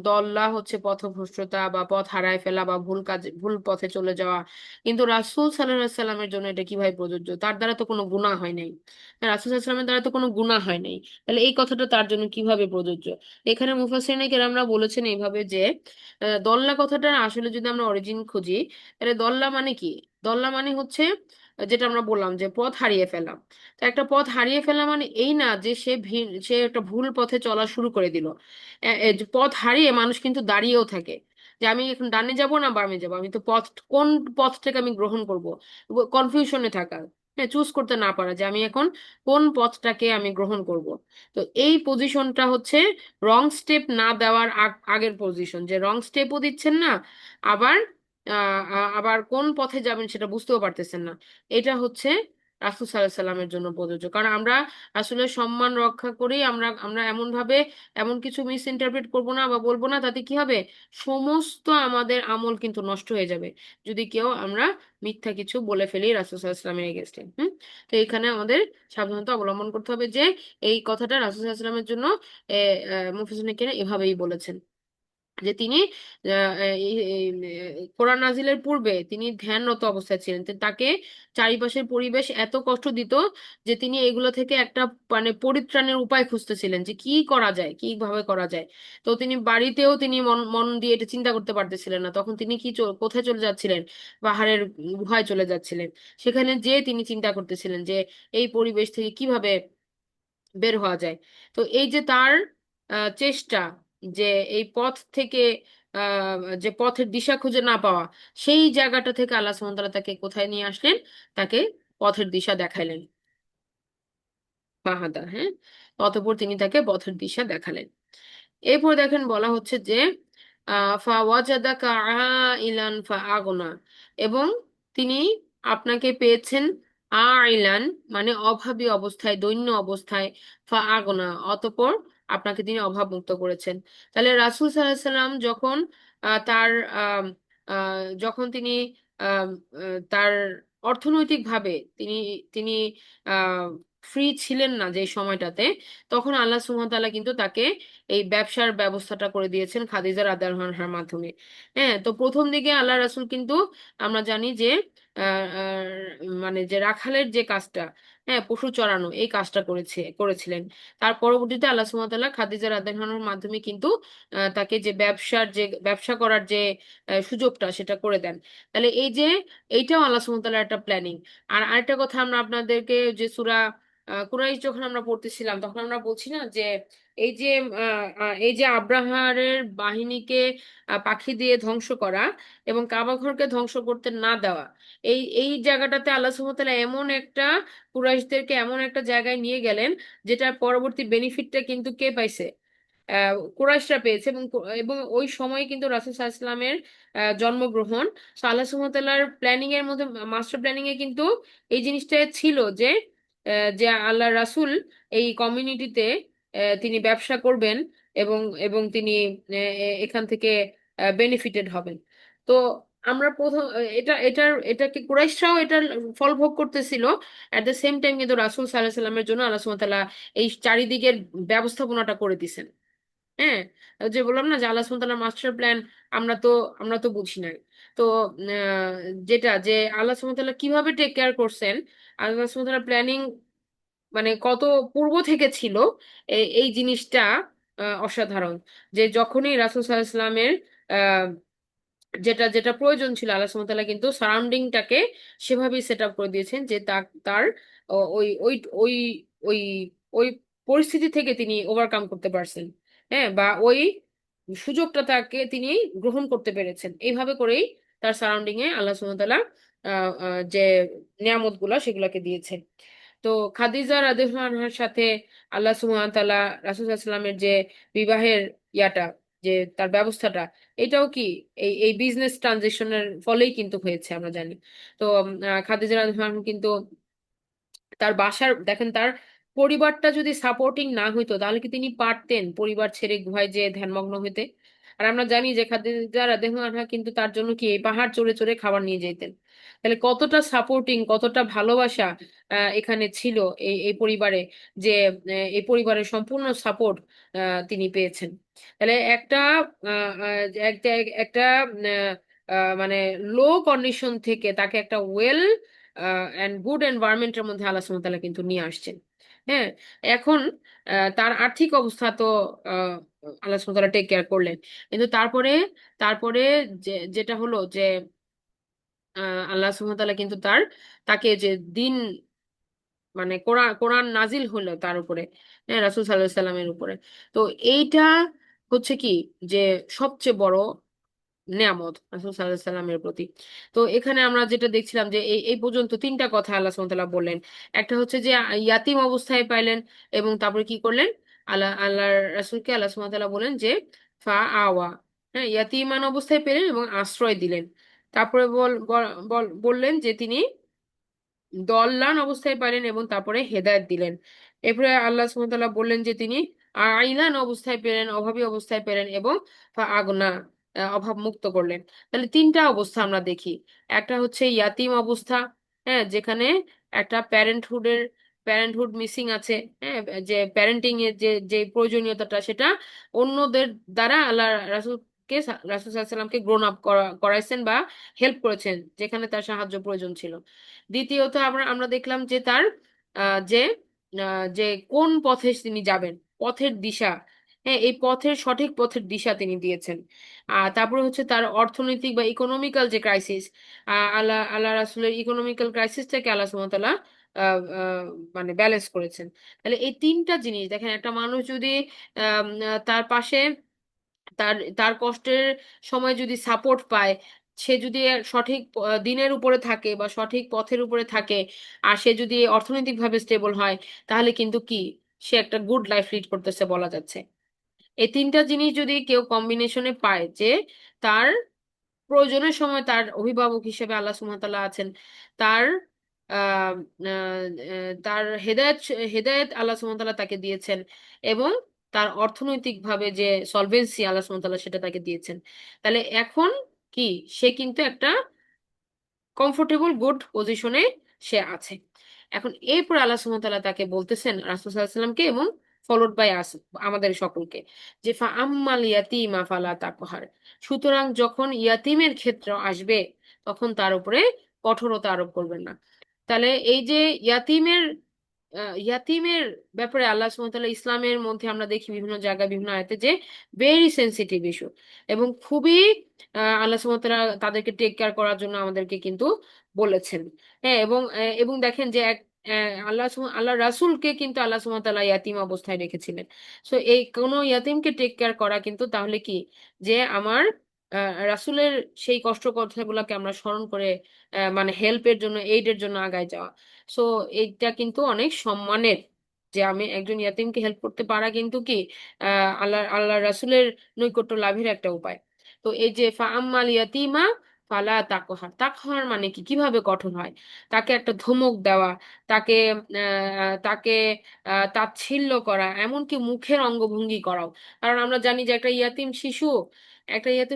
দল্লা হচ্ছে পথভ্রষ্টতা বা পথ হারায় ফেলা বা ভুল কাজে ভুল পথে চলে যাওয়া। কিন্তু রাসূল সাল্লাল্লাহু আলাইহি সাল্লামের জন্য এটা কিভাবে প্রযোজ্য, তার দ্বারা তো কোনো গুনাহ হয় নাই। রাসূল সাল্লাল্লাহু আলাইহি সাল্লামের দ্বারা তো কোনো গুনাহ হয় নাই, তাহলে এই কথাটা তার জন্য কিভাবে প্রযোজ্য। এখানে মুফাসসিরিনে কেরামরা বলেছেন এইভাবে যে দল্লা কথাটা আসলে যদি আমরা অরিজিন খুঁজি, তাহলে দল্লা মানে কি, দল্লা মানে হচ্ছে যেটা আমরা বললাম যে পথ হারিয়ে ফেলা। তো একটা পথ হারিয়ে ফেলা মানে এই না যে সে একটা ভুল পথে চলা শুরু করে দিল। যে পথ হারিয়ে মানুষ কিন্তু দাঁড়িয়েও থাকে, যে আমি এখন ডানে যাব না বামে যাব, আমি তো কোন পথটাকে আমি গ্রহণ করব, কনফিউশনে থাকা। হ্যাঁ, চুজ করতে না পারা যে আমি এখন কোন পথটাকে আমি গ্রহণ করব। তো এই পজিশনটা হচ্ছে রং স্টেপ না দেওয়ার আগের পজিশন, যে রং স্টেপও দিচ্ছেন না, আবার আবার কোন পথে যাবেন সেটা বুঝতেও পারতেছেন না। এটা হচ্ছে রাসূল সাল্লাল্লাহু আলাইহি সাল্লামের জন্য প্রযোজ্য, কারণ আমরা আসলে সম্মান রক্ষা করি, আমরা আমরা এমন ভাবে এমন কিছু মিস ইন্টারপ্রেট করবো না বা বলবো না, তাতে কি হবে, সমস্ত আমাদের আমল কিন্তু নষ্ট হয়ে যাবে যদি কেউ আমরা মিথ্যা কিছু বলে ফেলি রাসূল সাল্লাল্লাহু আলাইহি সাল্লামের এগেইনস্টে। তো এখানে আমাদের সাবধানতা অবলম্বন করতে হবে যে এই কথাটা রাসূল সাল্লাল্লাহু আলাইহি সাল্লামের জন্য মুফাসসিরিনে কেরাম এভাবেই বলেছেন, যে তিনি কোরআন নাজিলের পূর্বে তিনি ধ্যানরত অবস্থায় ছিলেন, তো তাকে চারিপাশের পরিবেশ এত কষ্ট দিত যে তিনি এগুলো থেকে একটা মানে পরিত্রাণের উপায় খুঁজতেছিলেন যে কি করা যায়, কিভাবে করা যায়। তো তিনি বাড়িতেও তিনি মন মন দিয়ে এটা চিন্তা করতে পারতেছিলেন না, তখন তিনি কোথায় চলে যাচ্ছিলেন, পাহাড়ের গুহায় চলে যাচ্ছিলেন। সেখানে যে তিনি চিন্তা করতেছিলেন যে এই পরিবেশ থেকে কিভাবে বের হওয়া যায়। তো এই যে তার চেষ্টা, যে এই পথ থেকে যে পথের দিশা খুঁজে না পাওয়া, সেই জায়গাটা থেকে আল্লাহ সুবহানাহু ওয়া তাআলা তাকে কোথায় নিয়ে আসলেন, তাকে পথের দিশা দেখাইলেন, ফাহাদা। হ্যাঁ, অতঃপর তিনি তাকে পথের দিশা দেখালেন। এরপর দেখেন বলা হচ্ছে যে ফাওয়াজাদাকা আইলান ফাআগনা, এবং তিনি আপনাকে পেয়েছেন আইলান মানে অভাবী অবস্থায়, দৈন্য অবস্থায়, ফাআগনা অতঃপর আপনাকে তিনি অভাবমুক্ত করেছেন। তাহলে রাসূল সাল্লাল্লাহু আলাইহি সাল্লাম যখন তার যখন তিনি আম, তার অর্থনৈতিকভাবে তিনি তিনি ফ্রি ছিলেন না যে সময়টাতে, তখন আল্লাহ সুবহানাহু ওয়া তাআলা কিন্তু তাকে এই ব্যবসার ব্যবস্থাটা করে দিয়েছেন খাদিজা রাদিয়াল্লাহু আনহার মাধ্যমে। হ্যাঁ, তো প্রথম দিকে আল্লাহ রাসূল কিন্তু আমরা জানি যে মানে যে রাখালের যে কাজটা, হ্যাঁ পশু চড়ানো, এই কাজটা করেছিলেন। তার পরবর্তীতে আল্লাহ সুবহানাহু ওয়া তাআলা খাদিজা রাদিয়াল্লাহু আনহার মাধ্যমে কিন্তু তাকে যে ব্যবসা করার যে সুযোগটা সেটা করে দেন। তাহলে এই যে এইটাও আল্লাহ সুবহানাহু ওয়া তাআলার একটা প্ল্যানিং। আর আরেকটা কথা আমরা আপনাদেরকে যে সূরা কুরাইশ যখন আমরা পড়তেছিলাম তখন আমরা বলছি না যে এই যে এই যে আব্রাহারের বাহিনীকে পাখি দিয়ে ধ্বংস করা এবং কাবা ঘরকে ধ্বংস করতে না দেওয়া, এই এই জায়গাটাতে আল্লাহ সুবহানাহু ওয়া তাআলা এমন একটা কুরাইশদেরকে এমন একটা জায়গায় নিয়ে গেলেন যেটার পরবর্তী বেনিফিটটা কিন্তু কে পাইছে? কুরাইশরা পেয়েছে। এবং ওই সময় কিন্তু রাসূল সাল্লাল্লাহু আলাইহি ওয়াসাল্লামের জন্মগ্রহণ। তো আল্লাহ সুবহানাহু ওয়া তাআলার প্ল্যানিং এর মধ্যে, মাস্টার প্ল্যানিং এ কিন্তু এই জিনিসটা ছিল যে যে আল্লাহ রাসূল এই কমিউনিটিতে তিনি ব্যবসা করবেন এবং এবং তিনি এখান থেকে বেনিফিটেড হবেন। তো আমরা প্রথম এটাকে কুরাইশরাও এটার ফল ভোগ করতেছিল। এট দ্য সেম টাইম কিন্তু রাসূল সাল্লাল্লাহু আলাইহি ওয়াসাল্লামের জন্য আল্লাহ সুবহানাহু ওয়া তাআলা এই চারিদিকের ব্যবস্থাপনাটা করে দিছেন। হ্যাঁ, ওই যে বললাম না যে আল্লাহ সুবহানাহু ওয়া তাআলার মাস্টার প্ল্যান আমরা তো আমরা তো বুঝি না। তো যেটা যে আল্লাহ সুবহানাহু ওয়া তাআলা কিভাবে টেক কেয়ার করছেন, আল্লাহ সুবহানাহু ওয়া তাআলার প্ল্যানিং মানে কত পূর্ব থেকে ছিল, এই জিনিসটা অসাধারণ। যে যখনই রাসূল সাল্লাল্লাহু আলাইহি ওয়াসাল্লামের যেটা যেটা প্রয়োজন ছিল, আল্লাহ সুবহানাহু ওয়া তাআলা কিন্তু সারাউন্ডিংটাকে সেভাবেই সেট আপ করে দিয়েছেন যে তার ওই ওই ওই ওই ওই পরিস্থিতি থেকে তিনি ওভারকাম করতে পারছেন। হ্যাঁ, বা ওই সুযোগটা তাকে তিনি গ্রহণ করতে পেরেছেন। এইভাবে করেই তার সারাউন্ডিং এ আল্লাহ সুবহানাহু ওয়া তাআলা যে নিয়ামত গুলা সেগুলাকে দিয়েছেন। তো খাদিজা রাদিয়াল্লাহু আনহার সাথে আল্লাহ সুবহানাহু ওয়া তাআলা রাসূল সাল্লাল্লাহু আলাইহি ওয়াসাল্লামের যে বিবাহের ইয়াটা, যে তার ব্যবস্থাটা, এটাও কি এই বিজনেস ট্রানজেকশনের ফলেই কিন্তু হয়েছে আমরা জানি। তো খাদিজা রাদিয়াল্লাহু আনহা কিন্তু তার বাসার দেখেন, তার পরিবারটা যদি সাপোর্টিং না হইতো তাহলে কি তিনি পারতেন পরিবার ছেড়ে গুহায় যেয়ে ধ্যানমগ্ন হইতে? আর আমরা জানি যে খাদিজা রাদিয়াল্লাহু আনহা কিন্তু তার জন্য কি এই পাহাড় চড়ে চড়ে খাবার নিয়ে যেতেন। তাহলে কতটা সাপোর্টিং, কতটা ভালোবাসা এখানে ছিল এই এই পরিবারে, যে এই পরিবারের সম্পূর্ণ সাপোর্ট তিনি পেয়েছেন। তাহলে একটা একটা একটা আহ, মানে লো কন্ডিশন থেকে তাকে একটা ওয়েল অ্যান্ড গুড এনভায়রনমেন্টের মধ্যে আল্লাহ সুবহানাহু ওয়া তাআলা কিন্তু নিয়ে আসছেন। হ্যাঁ, এখন তার আর্থিক অবস্থা তো আহ, আল্লাহ সুবহানাহু ওয়া তাআলা টেক কেয়ার করলেন। কিন্তু তারপরে তারপরে যেটা হলো যে আল্লাহ সুবহানাহু ওয়া তাআলা কিন্তু তাকে যে দিন মানে কোরআন কোরআন নাজিল হলো তার উপরে, হ্যাঁ রাসূল সাল্লাল্লাহু আলাইহি সাল্লামের উপরে। তো এইটা হচ্ছে কি যে সবচেয়ে বড় নেয়ামত রাসূল সাল্লাল্লাহু আলাইহি সাল্লামের প্রতি। তো এখানে আমরা যেটা দেখছিলাম যে এই এই পর্যন্ত তিনটা কথা আল্লাহ সুবহানাহু ওয়া তাআলা বললেন। একটা হচ্ছে যে ইয়াতিম অবস্থায় পাইলেন, এবং তারপরে কি করলেন, আল্লাহ রাসূলকে আল্লাহ সুবহানাহু ওয়া তাআলা বলেন যে ফা আওয়া, হ্যাঁ ইয়াতিমান অবস্থায় পেলেন এবং আশ্রয় দিলেন। তারপরে বললেন যে তিনি দল্লান অবস্থায় পাইলেন এবং তারপরে হেদায়েত দিলেন। এরপরে আল্লাহ সুবহানাহু ওয়া তাআলা বললেন যে তিনি আইলান অবস্থায় পেলেন, অভাবী অবস্থায় পেলেন, এবং আগনা অভাব মুক্ত করলেন। তাহলে তিনটা অবস্থা আমরা দেখি। একটা হচ্ছে ইয়াতিম অবস্থা, হ্যাঁ যেখানে একটা প্যারেন্টহুড মিসিং আছে। হ্যাঁ, যে প্যারেন্টিং এর যে যে প্রয়োজনীয়তাটা সেটা অন্যদের দ্বারা আল্লাহ রাসূলকে রাসূল সাল্লাল্লাহু আলাইহি সাল্লামকে গ্রোন আপ করাইছেন বা হেল্প করেছেন যেখানে তার সাহায্য প্রয়োজন ছিল। দ্বিতীয়ত আমরা আমরা দেখলাম যে তার যে যে কোন পথে তিনি যাবেন, পথের দিশা, হ্যাঁ এই সঠিক পথের দিশা তিনি দিয়েছেন। আর তারপরে হচ্ছে তার অর্থনৈতিক বা ইকোনমিক্যাল যে ক্রাইসিস, আল্লাহ রাসূলের ইকোনমিক্যাল ক্রাইসিসটাকে আল্লাহ সুবহানাহু ওয়া তাআলা আহ, আহ, মানে ব্যালেন্স করেছেন। তাহলে এই তিনটা জিনিস দেখেন, একটা মানুষ যদি তার পাশে তার তার কষ্টের সময় যদি সাপোর্ট পায়, সে যদি সঠিক দিনের উপরে থাকে বা সঠিক পথের উপরে থাকে, আর সে যদি অর্থনৈতিকভাবে স্টেবল হয়, তাহলে কিন্তু কি সে একটা গুড লাইফ লিড করতেছে বলা যাচ্ছে। এই তিনটা জিনিস যদি কেউ কম্বিনেশনে পায়, যে তার প্রয়োজনের সময় তার অভিভাবক হিসেবে আল্লাহ সুবহানাহু ওয়া তাআলা আছেন, তার আহ আহ, তার হেদায়েত হেদায়েত আল্লাহ সুবহানাহু ওয়া তাআলা তাকে দিয়েছেন, এবং তার অর্থনৈতিক ভাবে যে সলভেন্সি আল্লাহ সুবহানাহু ওয়া তাআলা সেটা তাকে দিয়েছেন। তাহলে এখন কি, সে কিন্তু একটা কমফোর্টেবল গুড পজিশনে সে আছে। এখন এরপর আল্লাহ সুবহানাহু ওয়া তাআলা তাকে বলতেছেন রাসূল সাল্লাল্লাহু আলাইহি সাল্লামকে এবং ফলোড বাই আস, আমাদের সকলকে, যে ফা আম্মাল ইয়াতীমা ফালা তাকহার, সুতরাং যখন ইয়াতিমের ক্ষেত্র আসবে তখন তার উপরে কঠোরতা আরোপ করবেন না। তাহলে এই যে ইয়াতিমের ইয়াতিমের ব্যাপারে আল্লাহ সুবহানাহু ওয়া তাআলা ইসলামের মধ্যে আমরা দেখি বিভিন্ন জায়গায় বিভিন্ন আয়াতে যে ভেরি সেনসিটিভ ইস্যু, এবং খুবই আল্লাহ সুবহানাহু ওয়া তাআলা তাদেরকে টেক কেয়ার করার জন্য আমাদেরকে কিন্তু বলেছেন। হ্যাঁ, এবং দেখেন যে আল্লাহ রাসূলকে কিন্তু আল্লাহ সুবহানাহু ওয়া তাআলা ইয়াতিম অবস্থায় রেখেছিলেন। সো এই কোনো ইয়াতিমকে টেক কেয়ার করা কিন্তু তাহলে কি, যে আমার রাসূলের সেই কষ্ট কথাগুলোকে আমরা স্মরণ করে মানে হেল্পের জন্য, এইডের জন্য আগায় যাওয়া। সো এইটা কিন্তু অনেক সম্মানের, যে আমি একজন ইয়াতিমকে হেল্প করতে পারা কিন্তু কি আল্লাহ রাসূলের নৈকট্য লাভের একটা উপায়। তো এই যে ফা আম্মাল ইয়াতিমা ফালা তাকহার, তাকহার মানে কি, কিভাবে কঠোর হয়, তাকে একটা ধমক দেওয়া, তাকে তাকে তাচ্ছিল্য করা, এমনকি মুখের অঙ্গভঙ্গি করাও। কারণ আমরা জানি যে একটা ইয়াতিম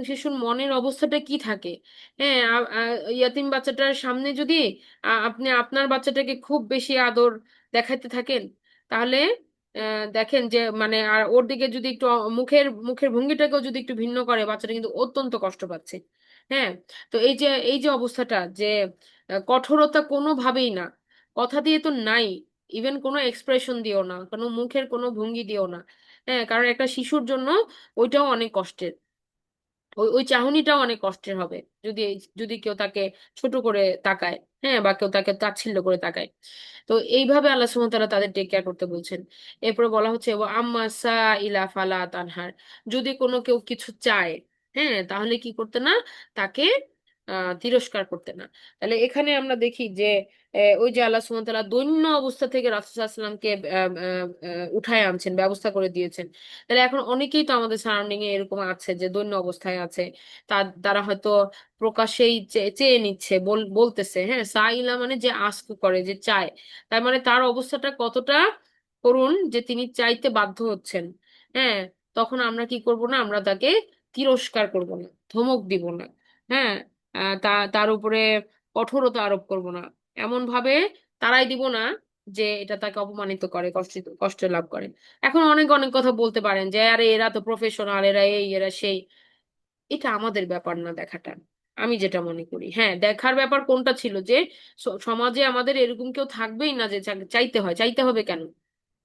শিশুর মনের অবস্থাটা কি থাকে। হ্যাঁ, ইয়াতিম বাচ্চাটার সামনে যদি আপনি আপনার বাচ্চাটাকে খুব বেশি আদর দেখাইতে থাকেন, তাহলে দেখেন যে মানে আর ওর দিকে যদি একটু মুখের ভঙ্গিটাকেও যদি একটু ভিন্ন করে, বাচ্চাটা কিন্তু অত্যন্ত কষ্ট পাচ্ছে। হ্যাঁ, তো এই যে অবস্থাটা, যে কঠোরতা কোনোভাবেই না, কথা দিয়ে তো নাই, ইভেন কোনো এক্সপ্রেশন দিও না, কোনো মুখের কোনো ভঙ্গি দিও না। হ্যাঁ, কারণ একটা শিশুর জন্য ওইটাও অনেক কষ্টের, ওই ওই চাহনিটাও অনেক কষ্টের হবে যদি যদি কেউ তাকে ছোট করে তাকায়, হ্যাঁ, বা কেউ তাকে তাচ্ছিল্য করে তাকায়। তো এইভাবে আল্লাহ সুবহানাহু ওয়া তাআলা তাদের টেক কেয়ার করতে বলছেন। এরপরে বলা হচ্ছে ওয়া আম্মা সাইলা ফালা তানহার, যদি কোনো কেউ কিছু চায়, হ্যাঁ, তাহলে কি করতে না, তাকে তিরস্কার করতে না। তাহলে এখানে আমরা দেখি যে ওই যে আল্লাহ সুবহানাহু ওয়া তাআলা দৈন্য অবস্থা থেকে রাসূল সাল্লাল্লাহু আলাইহি ওয়াসাল্লামকে উঠায় আনছেন, ব্যবস্থা করে দিয়েছেন। তাহলে এখন অনেকেই তো আমাদের সারাউন্ডিং এ এরকম আছে যে দৈন্য অবস্থায় আছে, তারা হয়তো প্রকাশ্যেই চেয়ে নিচ্ছে, বলতেছে, হ্যাঁ, সাইলা মানে যে আস্ক করে, যে চায়, তার মানে তার অবস্থাটা কতটা করুন যে তিনি চাইতে বাধ্য হচ্ছেন। হ্যাঁ, তখন আমরা কি করব না, আমরা তাকে তিরস্কার করব না, ধমক দিব না। হ্যাঁ, তার উপরে কঠোরতা আরোপ করব না, এমন ভাবে তারাই দিব না যে এটা তাকে অপমানিত করে, কষ্ট লাভ করে। এখন অনেক অনেক কথা বলতে পারেন যে আরে এরা তো প্রফেশনাল, এরা এই এরা সেই, এটা আমাদের ব্যাপার না দেখাটা। আমি যেটা মনে করি, হ্যাঁ, দেখার ব্যাপার কোনটা ছিল যে সমাজে আমাদের এরকম কেউ থাকবেই না যে চাইতে হয়, চাইতে হবে কেন,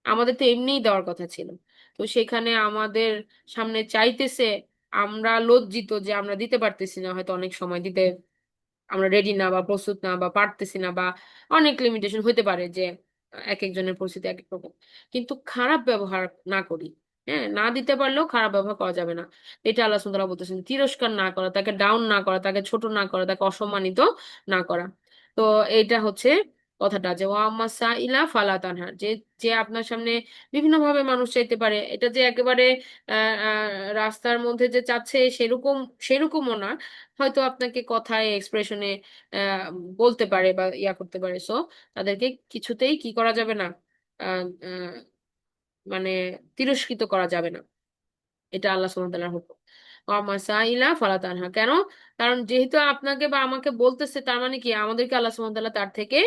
আমাদের তো এমনিই দেওয়ার কথা ছিল। তো সেখানে আমাদের সামনে চাইতেছে, আমরা লজ্জিত যে আমরা দিতে পারতেছি না, হয়তো অনেক সময় দিতে আমরা রেডি না, বা প্রস্তুত না, বা পারতেছি না, বা অনেক লিমিটেশন হতে পারে যে এক একজনের পরিস্থিতি এক এক রকম, কিন্তু খারাপ ব্যবহার না করি। হ্যাঁ, না দিতে পারলেও খারাপ ব্যবহার করা যাবে না। এটা আল্লাহ সুবহানাহু ওয়া তাআলা বলতেছেন, তিরস্কার না করা, তাকে ডাউন না করা, তাকে ছোট না করা, তাকে অসম্মানিত না করা। তো এইটা হচ্ছে কথাটা, যে ওয়া আম্মা সাইলা ফালা তানহার, যে যে আপনার সামনে বিভিন্ন ভাবে মানুষ চাইতে পারে, এটা যে একেবারে আহ আহ, রাস্তার মধ্যে যে চাচ্ছে সেরকমও না, হয়তো আপনাকে কথায় এক্সপ্রেশনে আহ বলতে পারে বা ইয়া করতে পারে। সো তাদেরকে কিছুতেই কি করা যাবে না, আহ আহ, মানে তিরস্কৃত করা যাবে না। এটা আল্লাহ সুবহানাহু ওয়া তাআলার হুকুম। ওয়া সাইলা ফালা তানহা, কেন, কারণ যেহেতু আপনাকে বা আমাকে বলতেছে, তার মানে কি আমাদেরকে আল্লাহ সুবহানাহু ওয়া তাআলা তার থেকে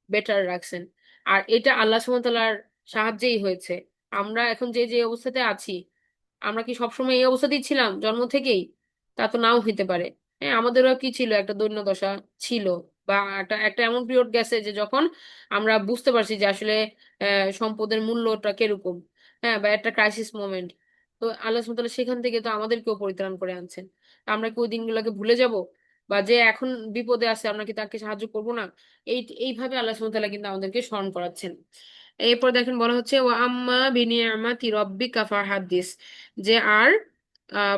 বেটার রাখছেন। আর এটা আল্লাহ সুবহানাহু ওয়া তাআলার সাহায্যেই হয়েছে। আমরা এখন যে যে অবস্থাতে আছি, আমরা কি সবসময় এই অবস্থাতেই ছিলাম জন্ম থেকেই? তা তো নাও হইতে পারে। হ্যাঁ, আমাদেরও কি ছিল, একটা দৈন্য দশা ছিল, বা একটা একটা এমন পিরিয়ড গেছে যে যখন আমরা বুঝতে পারছি যে আসলে সম্পদের মূল্যটা কিরকম। হ্যাঁ, বা একটা ক্রাইসিস মোমেন্ট। তো আল্লাহ সুবহানাহু ওয়া তাআলা সেখান থেকে তো আমাদেরকেও পরিত্রাণ করে আনছেন। আমরা কি ওই দিনগুলোকে ভুলে যাব, বা যে এখন বিপদে আছে আমরা কি তাকে সাহায্য করব না? এইভাবে আল্লাহ সুবহানাহু ওয়া তাআলা কিন্তু আমাদেরকে স্মরণ করাচ্ছেন। এরপর দেখেন বলা হচ্ছে ওয়া আম্মা বিনিয়ামাতি রব্বিকা ফাহাদ্দিস, যে আর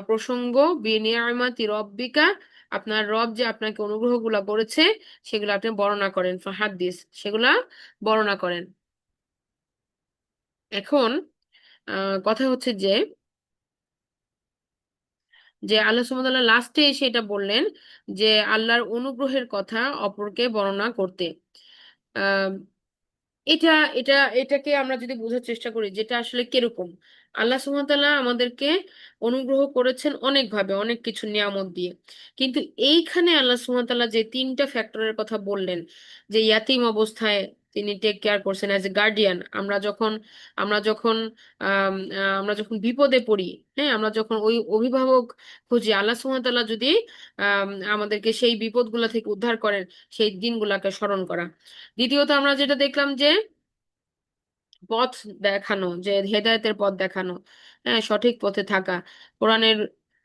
প্রসঙ্গ বিনিয়ামাতি রব্বিকা, আপনার রব যে আপনাকে অনুগ্রহগুলা করেছে সেগুলো আপনি বর্ণনা করেন, ফাহাদ্দিস, সেগুলা বর্ণনা করেন। এখন কথা হচ্ছে যে আল্লাহ সুবহানাহু ওয়া তাআলা লাস্টে এসে এটা বললেন যে আল্লাহর অনুগ্রহের কথা অপরকে বর্ণনা করতে। এটা এটা এটাকে আমরা যদি বোঝার চেষ্টা করি যেটা আসলে কিরকম, আল্লাহ সুবহানাহু ওয়া তাআলা আমাদেরকে অনুগ্রহ করেছেন অনেক ভাবে, অনেক কিছু নিয়ামত দিয়ে। কিন্তু এইখানে আল্লাহ সুবহানাহু ওয়া তাআলা যে তিনটা ফ্যাক্টরের কথা বললেন, যে ইয়াতিম অবস্থায় তিনি টেক কেয়ার করছেন অ্যাজ এ গার্ডিয়ান, আমরা যখন আমরা যখন বিপদে পড়ি, হ্যাঁ, আমরা যখন ওই অভিভাবক খুঁজি, আল্লাহ সুবহানাহু ওয়া তাআলা যদি আমাদেরকে সেই বিপদগুলো থেকে উদ্ধার করেন, সেই দিনগুলোকে স্মরণ করা। দ্বিতীয়ত আমরা যেটা দেখলাম যে পথ দেখানো, যে হেদায়েতের পথ দেখানো, হ্যাঁ, সঠিক পথে থাকা, কোরআনের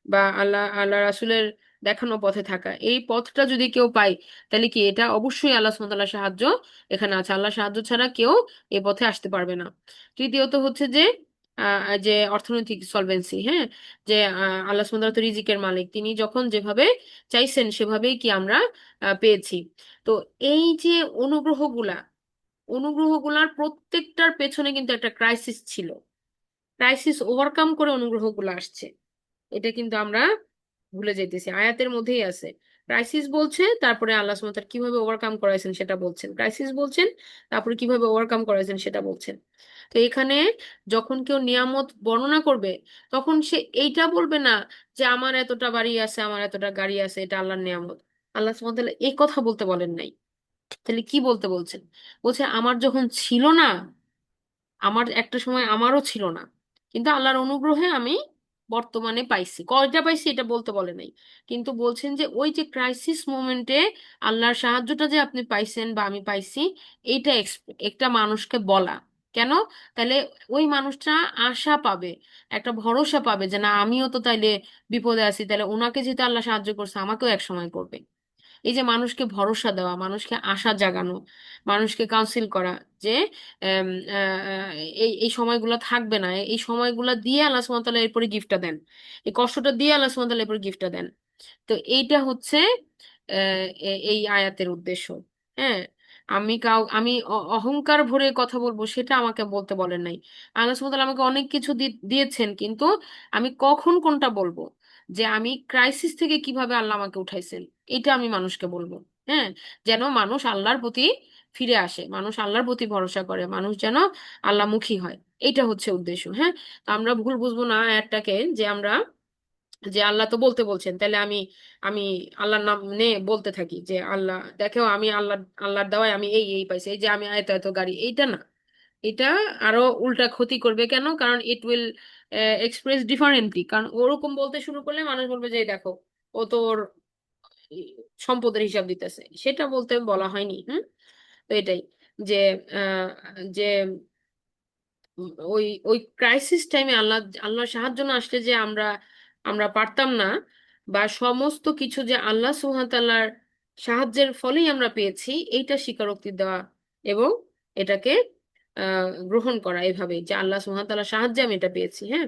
বা আল্লাহ আল্লাহ রাসূলের দেখানো পথে থাকা, এই পথটা যদি কেউ পায়, তাহলে কি এটা অবশ্যই আল্লাহ সুবহানাহু ওয়া তাআলার সাহায্য এখানে আছে। আল্লাহ সাহায্য ছাড়া কেউ এই পথে আসতে পারবে না। তৃতীয়ত হচ্ছে যে অর্থনৈতিক সলভেন্সি, হ্যাঁ, যে আল্লাহ সুবহানাহু ওয়া তাআলা তো রিজিকের মালিক, তিনি যখন যেভাবে চাইছেন সেভাবেই কি আমরা পেয়েছি। তো এই যে অনুগ্রহগুলা, অনুগ্রহগুলার প্রত্যেকটার পেছনে কিন্তু একটা ক্রাইসিস ছিল, ক্রাইসিস ওভারকাম করে অনুগ্রহগুলো আসছে। এটা কিন্তু আমরা ভুলে যাইতেছি, আয়াতের মধ্যেই আছে। ক্রাইসিস বলছে, তারপরে আল্লাহ সুবহানাহু ওয়া তাআলা কিভাবে ওভারকাম করাইছেন সেটা বলছেন, ক্রাইসিস বলছেন, তারপরে কিভাবে ওভারকাম করাইছেন সেটা বলছেন। তো এখানে যখন কেউ নিয়ামত বর্ণনা করবে, তখন সে এইটা বলবে না যে আমার এতটা বাড়ি আছে, আমার এতটা গাড়ি আছে, এটা আল্লাহর নিয়ামত। আল্লাহ সুবহানাহু ওয়া তাআলা এই কথা বলতে বলেন নাই। তাহলে কি বলতে বলছেন? বলছে আমার যখন ছিল না, আমার একটা সময় আমারও ছিল না, কিন্তু আল্লাহর অনুগ্রহে আমি বর্তমানে পাইছি। কয়টা পাইছি এটা বলতে বলে নাই, কিন্তু বলছেন যে ওই যে ক্রাইসিস মোমেন্টে আল্লাহর সাহায্যটা যে আপনি পাইছেন বা আমি পাইছি, এইটা একটা মানুষকে বলা কেন, তাহলে ওই মানুষটা আশা পাবে, একটা ভরসা পাবে যে না আমিও তো তাইলে বিপদে আছি, তাহলে ওনাকে যেহেতু আল্লাহ সাহায্য করছে আমাকেও এক সময় করবে। এই যে মানুষকে ভরসা দেওয়া, মানুষকে আশা জাগানো, মানুষকে কাউন্সিল করা, যে আম, এই এই সময়গুলো থাকবে না, এই সময়গুলো দিয়ে আল্লাহ সুবহানাহু ওয়া তাআলা এরপরে গিফটটা দেন, এই কষ্টটা দিয়ে আল্লাহ সুবহানাহু ওয়া তাআলা এরপরে গিফটটা দেন। তো এইটা হচ্ছে এই আয়াতের উদ্দেশ্য। হ্যাঁ, আমি অহংকার ভরে কথা বলবো সেটা আমাকে বলতে বলেন নাই। আল্লাহ সুবহানাহু ওয়া তাআলা আমাকে অনেক কিছু দিয়েছেন, কিন্তু আমি কখন কোনটা বলবো, যে আমি ক্রাইসিস থেকে কিভাবে আল্লাহ আমাকে উঠাইছেন, এটা আমি মানুষকে বলবো। হ্যাঁ, যেন মানুষ আল্লাহর প্রতি ফিরে আসে, মানুষ আল্লাহর প্রতি ভরসা করে, মানুষ যেন আল্লাহমুখী হয়। এটা হচ্ছে উদ্দেশ্য। হ্যাঁ, তো আমরা ভুল বুঝবো না আয়াতটাকে, যে আমরা যে আল্লাহ তো বলতে বলছেন, তাহলে আমি আমি আল্লাহর নাম নে বলতে থাকি যে আল্লাহ দেখো আমি আল্লাহর দেওয়ায় আমি এই এই পাইছি, এই যে আমি এত এত গাড়ি, এইটা না। এটা আরো উল্টা ক্ষতি করবে। কেন? কারণ ইট উইল এক্সপ্রেস ডিফারেন্টলি। কারণ ওরকম বলতে শুরু করলে মানুষ বলবে যে এই দেখো ও তো ওর সম্পদের হিসাব দিতেছে, সেটা বলতে বলা হয়নি। হুম, তো এটাই যে আহ, যে ওই ওই ক্রাইসিস টাইমে আল্লাহ আল্লাহর সাহায্য না আসলে যে আমরা আমরা পারতাম না, বা সমস্ত কিছু যে আল্লাহ সুবহানাহু ওয়া তাআলার সাহায্যের ফলেই আমরা পেয়েছি, এইটা স্বীকারোক্তি দেওয়া এবং এটাকে গ্রহণ করা এভাবে যে আল্লাহ সুবহানাহু ওয়া তাআলার সাহায্যে আমি এটা পেয়েছি। হ্যাঁ,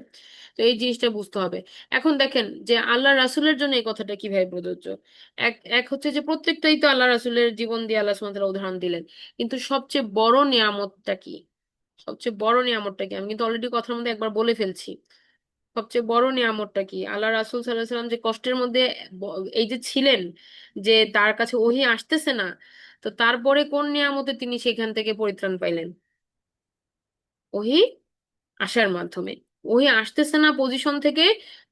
তো এই জিনিসটা বুঝতে হবে। এখন দেখেন যে আল্লাহ রাসূলের জন্য এই কথাটা কিভাবে প্রযোজ্য। এক এক হচ্ছে যে প্রত্যেকটাই তো আল্লাহ রাসূলের জীবন দিয়ে আল্লাহ সুবহানাহু ওয়া তাআলা উদাহরণ দিলেন, কিন্তু সবচেয়ে বড় নিয়ামতটা কি? সবচেয়ে বড় নিয়ামতটা কি? আমি কিন্তু অলরেডি কথার মধ্যে একবার বলে ফেলছি। সবচেয়ে বড় নিয়ামতটা কি? আল্লাহ রাসূল সাল্লাল্লাহু আলাইহি সাল্লাম যে কষ্টের মধ্যে এই যে ছিলেন, যে তার কাছে ওহী আসতেছে না, তো তারপরে কোন নিয়ামতে তিনি সেখান থেকে পরিত্রাণ পাইলেন? ওহী আসার মাধ্যমে। ওহী আসতেছে না পজিশন থেকে,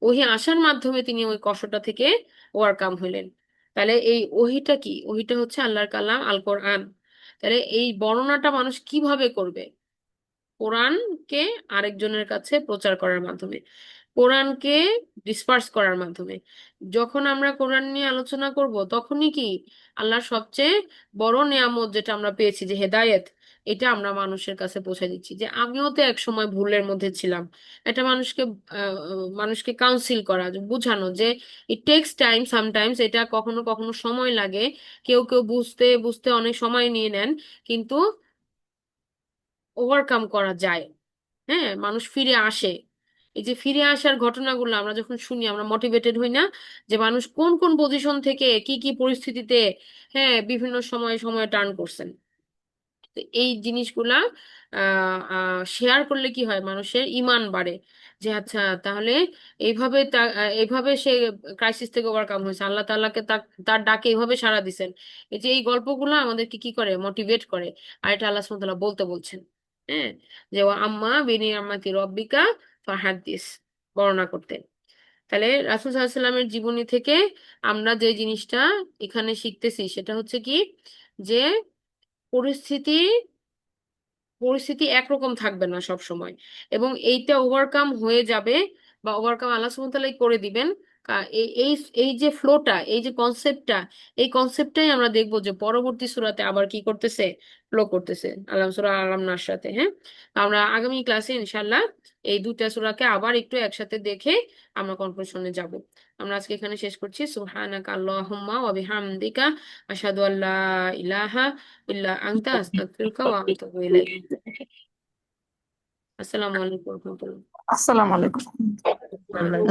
ওহী আসার মাধ্যমে তিনি ওই কষ্টটা থেকে ওভারকাম হইলেন। তাহলে এই ওহীটা কি? ওহীটা হচ্ছে আল্লাহর কালাম, আল কোরআন। তাহলে এই বর্ণনাটা মানুষ কিভাবে করবে? কোরআনকে আরেকজনের কাছে প্রচার করার মাধ্যমে, কোরআনকে ডিসপার্স করার মাধ্যমে। যখন আমরা কোরআন নিয়ে আলোচনা করব, তখনই কি আল্লাহর সবচেয়ে বড় নিয়ামত যেটা আমরা পেয়েছি, যে হেদায়েত, এটা আমরা মানুষের কাছে পৌঁছে দিচ্ছি। যে আমিও তো এক সময় ভুলের মধ্যে ছিলাম, এটা মানুষকে কাউন্সিল করা, যে বোঝানো যে ইট টেক্স টাইম সামটাইমস, এটা কখনো কখনো সময় লাগে, কেউ কেউ বুঝতে বুঝতে অনেক সময় নিয়ে নেন, কিন্তু ওভারকাম করা যায়। হ্যাঁ, মানুষ ফিরে আসে। এই যে ফিরে আসার ঘটনাগুলো আমরা যখন শুনি, আমরা মোটিভেটেড হই না, যে মানুষ কোন কোন পজিশন থেকে কি কি পরিস্থিতিতে, হ্যাঁ, বিভিন্ন সময় সময় টার্ন করছেন। তো এই জিনিসগুলা শেয়ার করলে কি হয়, মানুষের ঈমান বাড়ে, যে আচ্ছা তাহলে এইভাবে সে ক্রাইসিস থেকে ওভারকাম হয়েছে, আল্লাহ তাআলাকে তার ডাকে এইভাবে সাড়া দিছেন। এই যে এই গল্পগুলো আমাদেরকে কি করে, মোটিভেট করে। আর এটা আল্লাহ সুবহানাহু ওয়া তাআলা বলতে বলছেন। হ্যাঁ, যে ও আম্মা বিনিয়ামাতি রব্বিকা ফাহাদ্দিস, বর্ণনা করতে। তাহলে রাসূল সাল্লাল্লাহু আলাইহি সাল্লামের জীবনী থেকে আমরা যে জিনিসটা এখানে শিখতেছি সেটা হচ্ছে কি, যে পরিস্থিতি পরিস্থিতি একরকম থাকবে না সব সময়, এবং এইটা ওভারকাম হয়ে যাবে, বা ওভারকাম আল্লাহ সুবহানাহু ওয়া তাআলাই করে দিবেন। এই এই এই যে ফ্লোটা, এই যে কনসেপ্টটা, এই কনসেপ্টটাই আমরা দেখবো যে পরবর্তী সূরাতে আবার কি করতেছে, ফ্লো করতেছে। সূরা আলাম নার সাথে। হ্যাঁ, আমরা আগামী ক্লাসে ইনশাল্লাহ এই দুইটা সূরাকে আবার একটু একসাথে দেখে আমরা কনক্লুশনে যাব। আমরা আজকে এখানে শেষ করছি। সুবহানাকা আল্লাহুম্মা ওয়া বিহামদিকা আশহাদু আল্লা ইলাহা ইল্লা আনতা আস্তাগফিরুকা ওয়া আতুবু ইলাইক। আসসালামু আলাইকুম ওয়া রাহমাতুল্লাহ। আসসালামু আলাইকুম।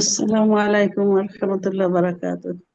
আসসালামু আলাইকুম ওয়া রাহমাতুল্লাহি ওয়া বারাকাতুহু।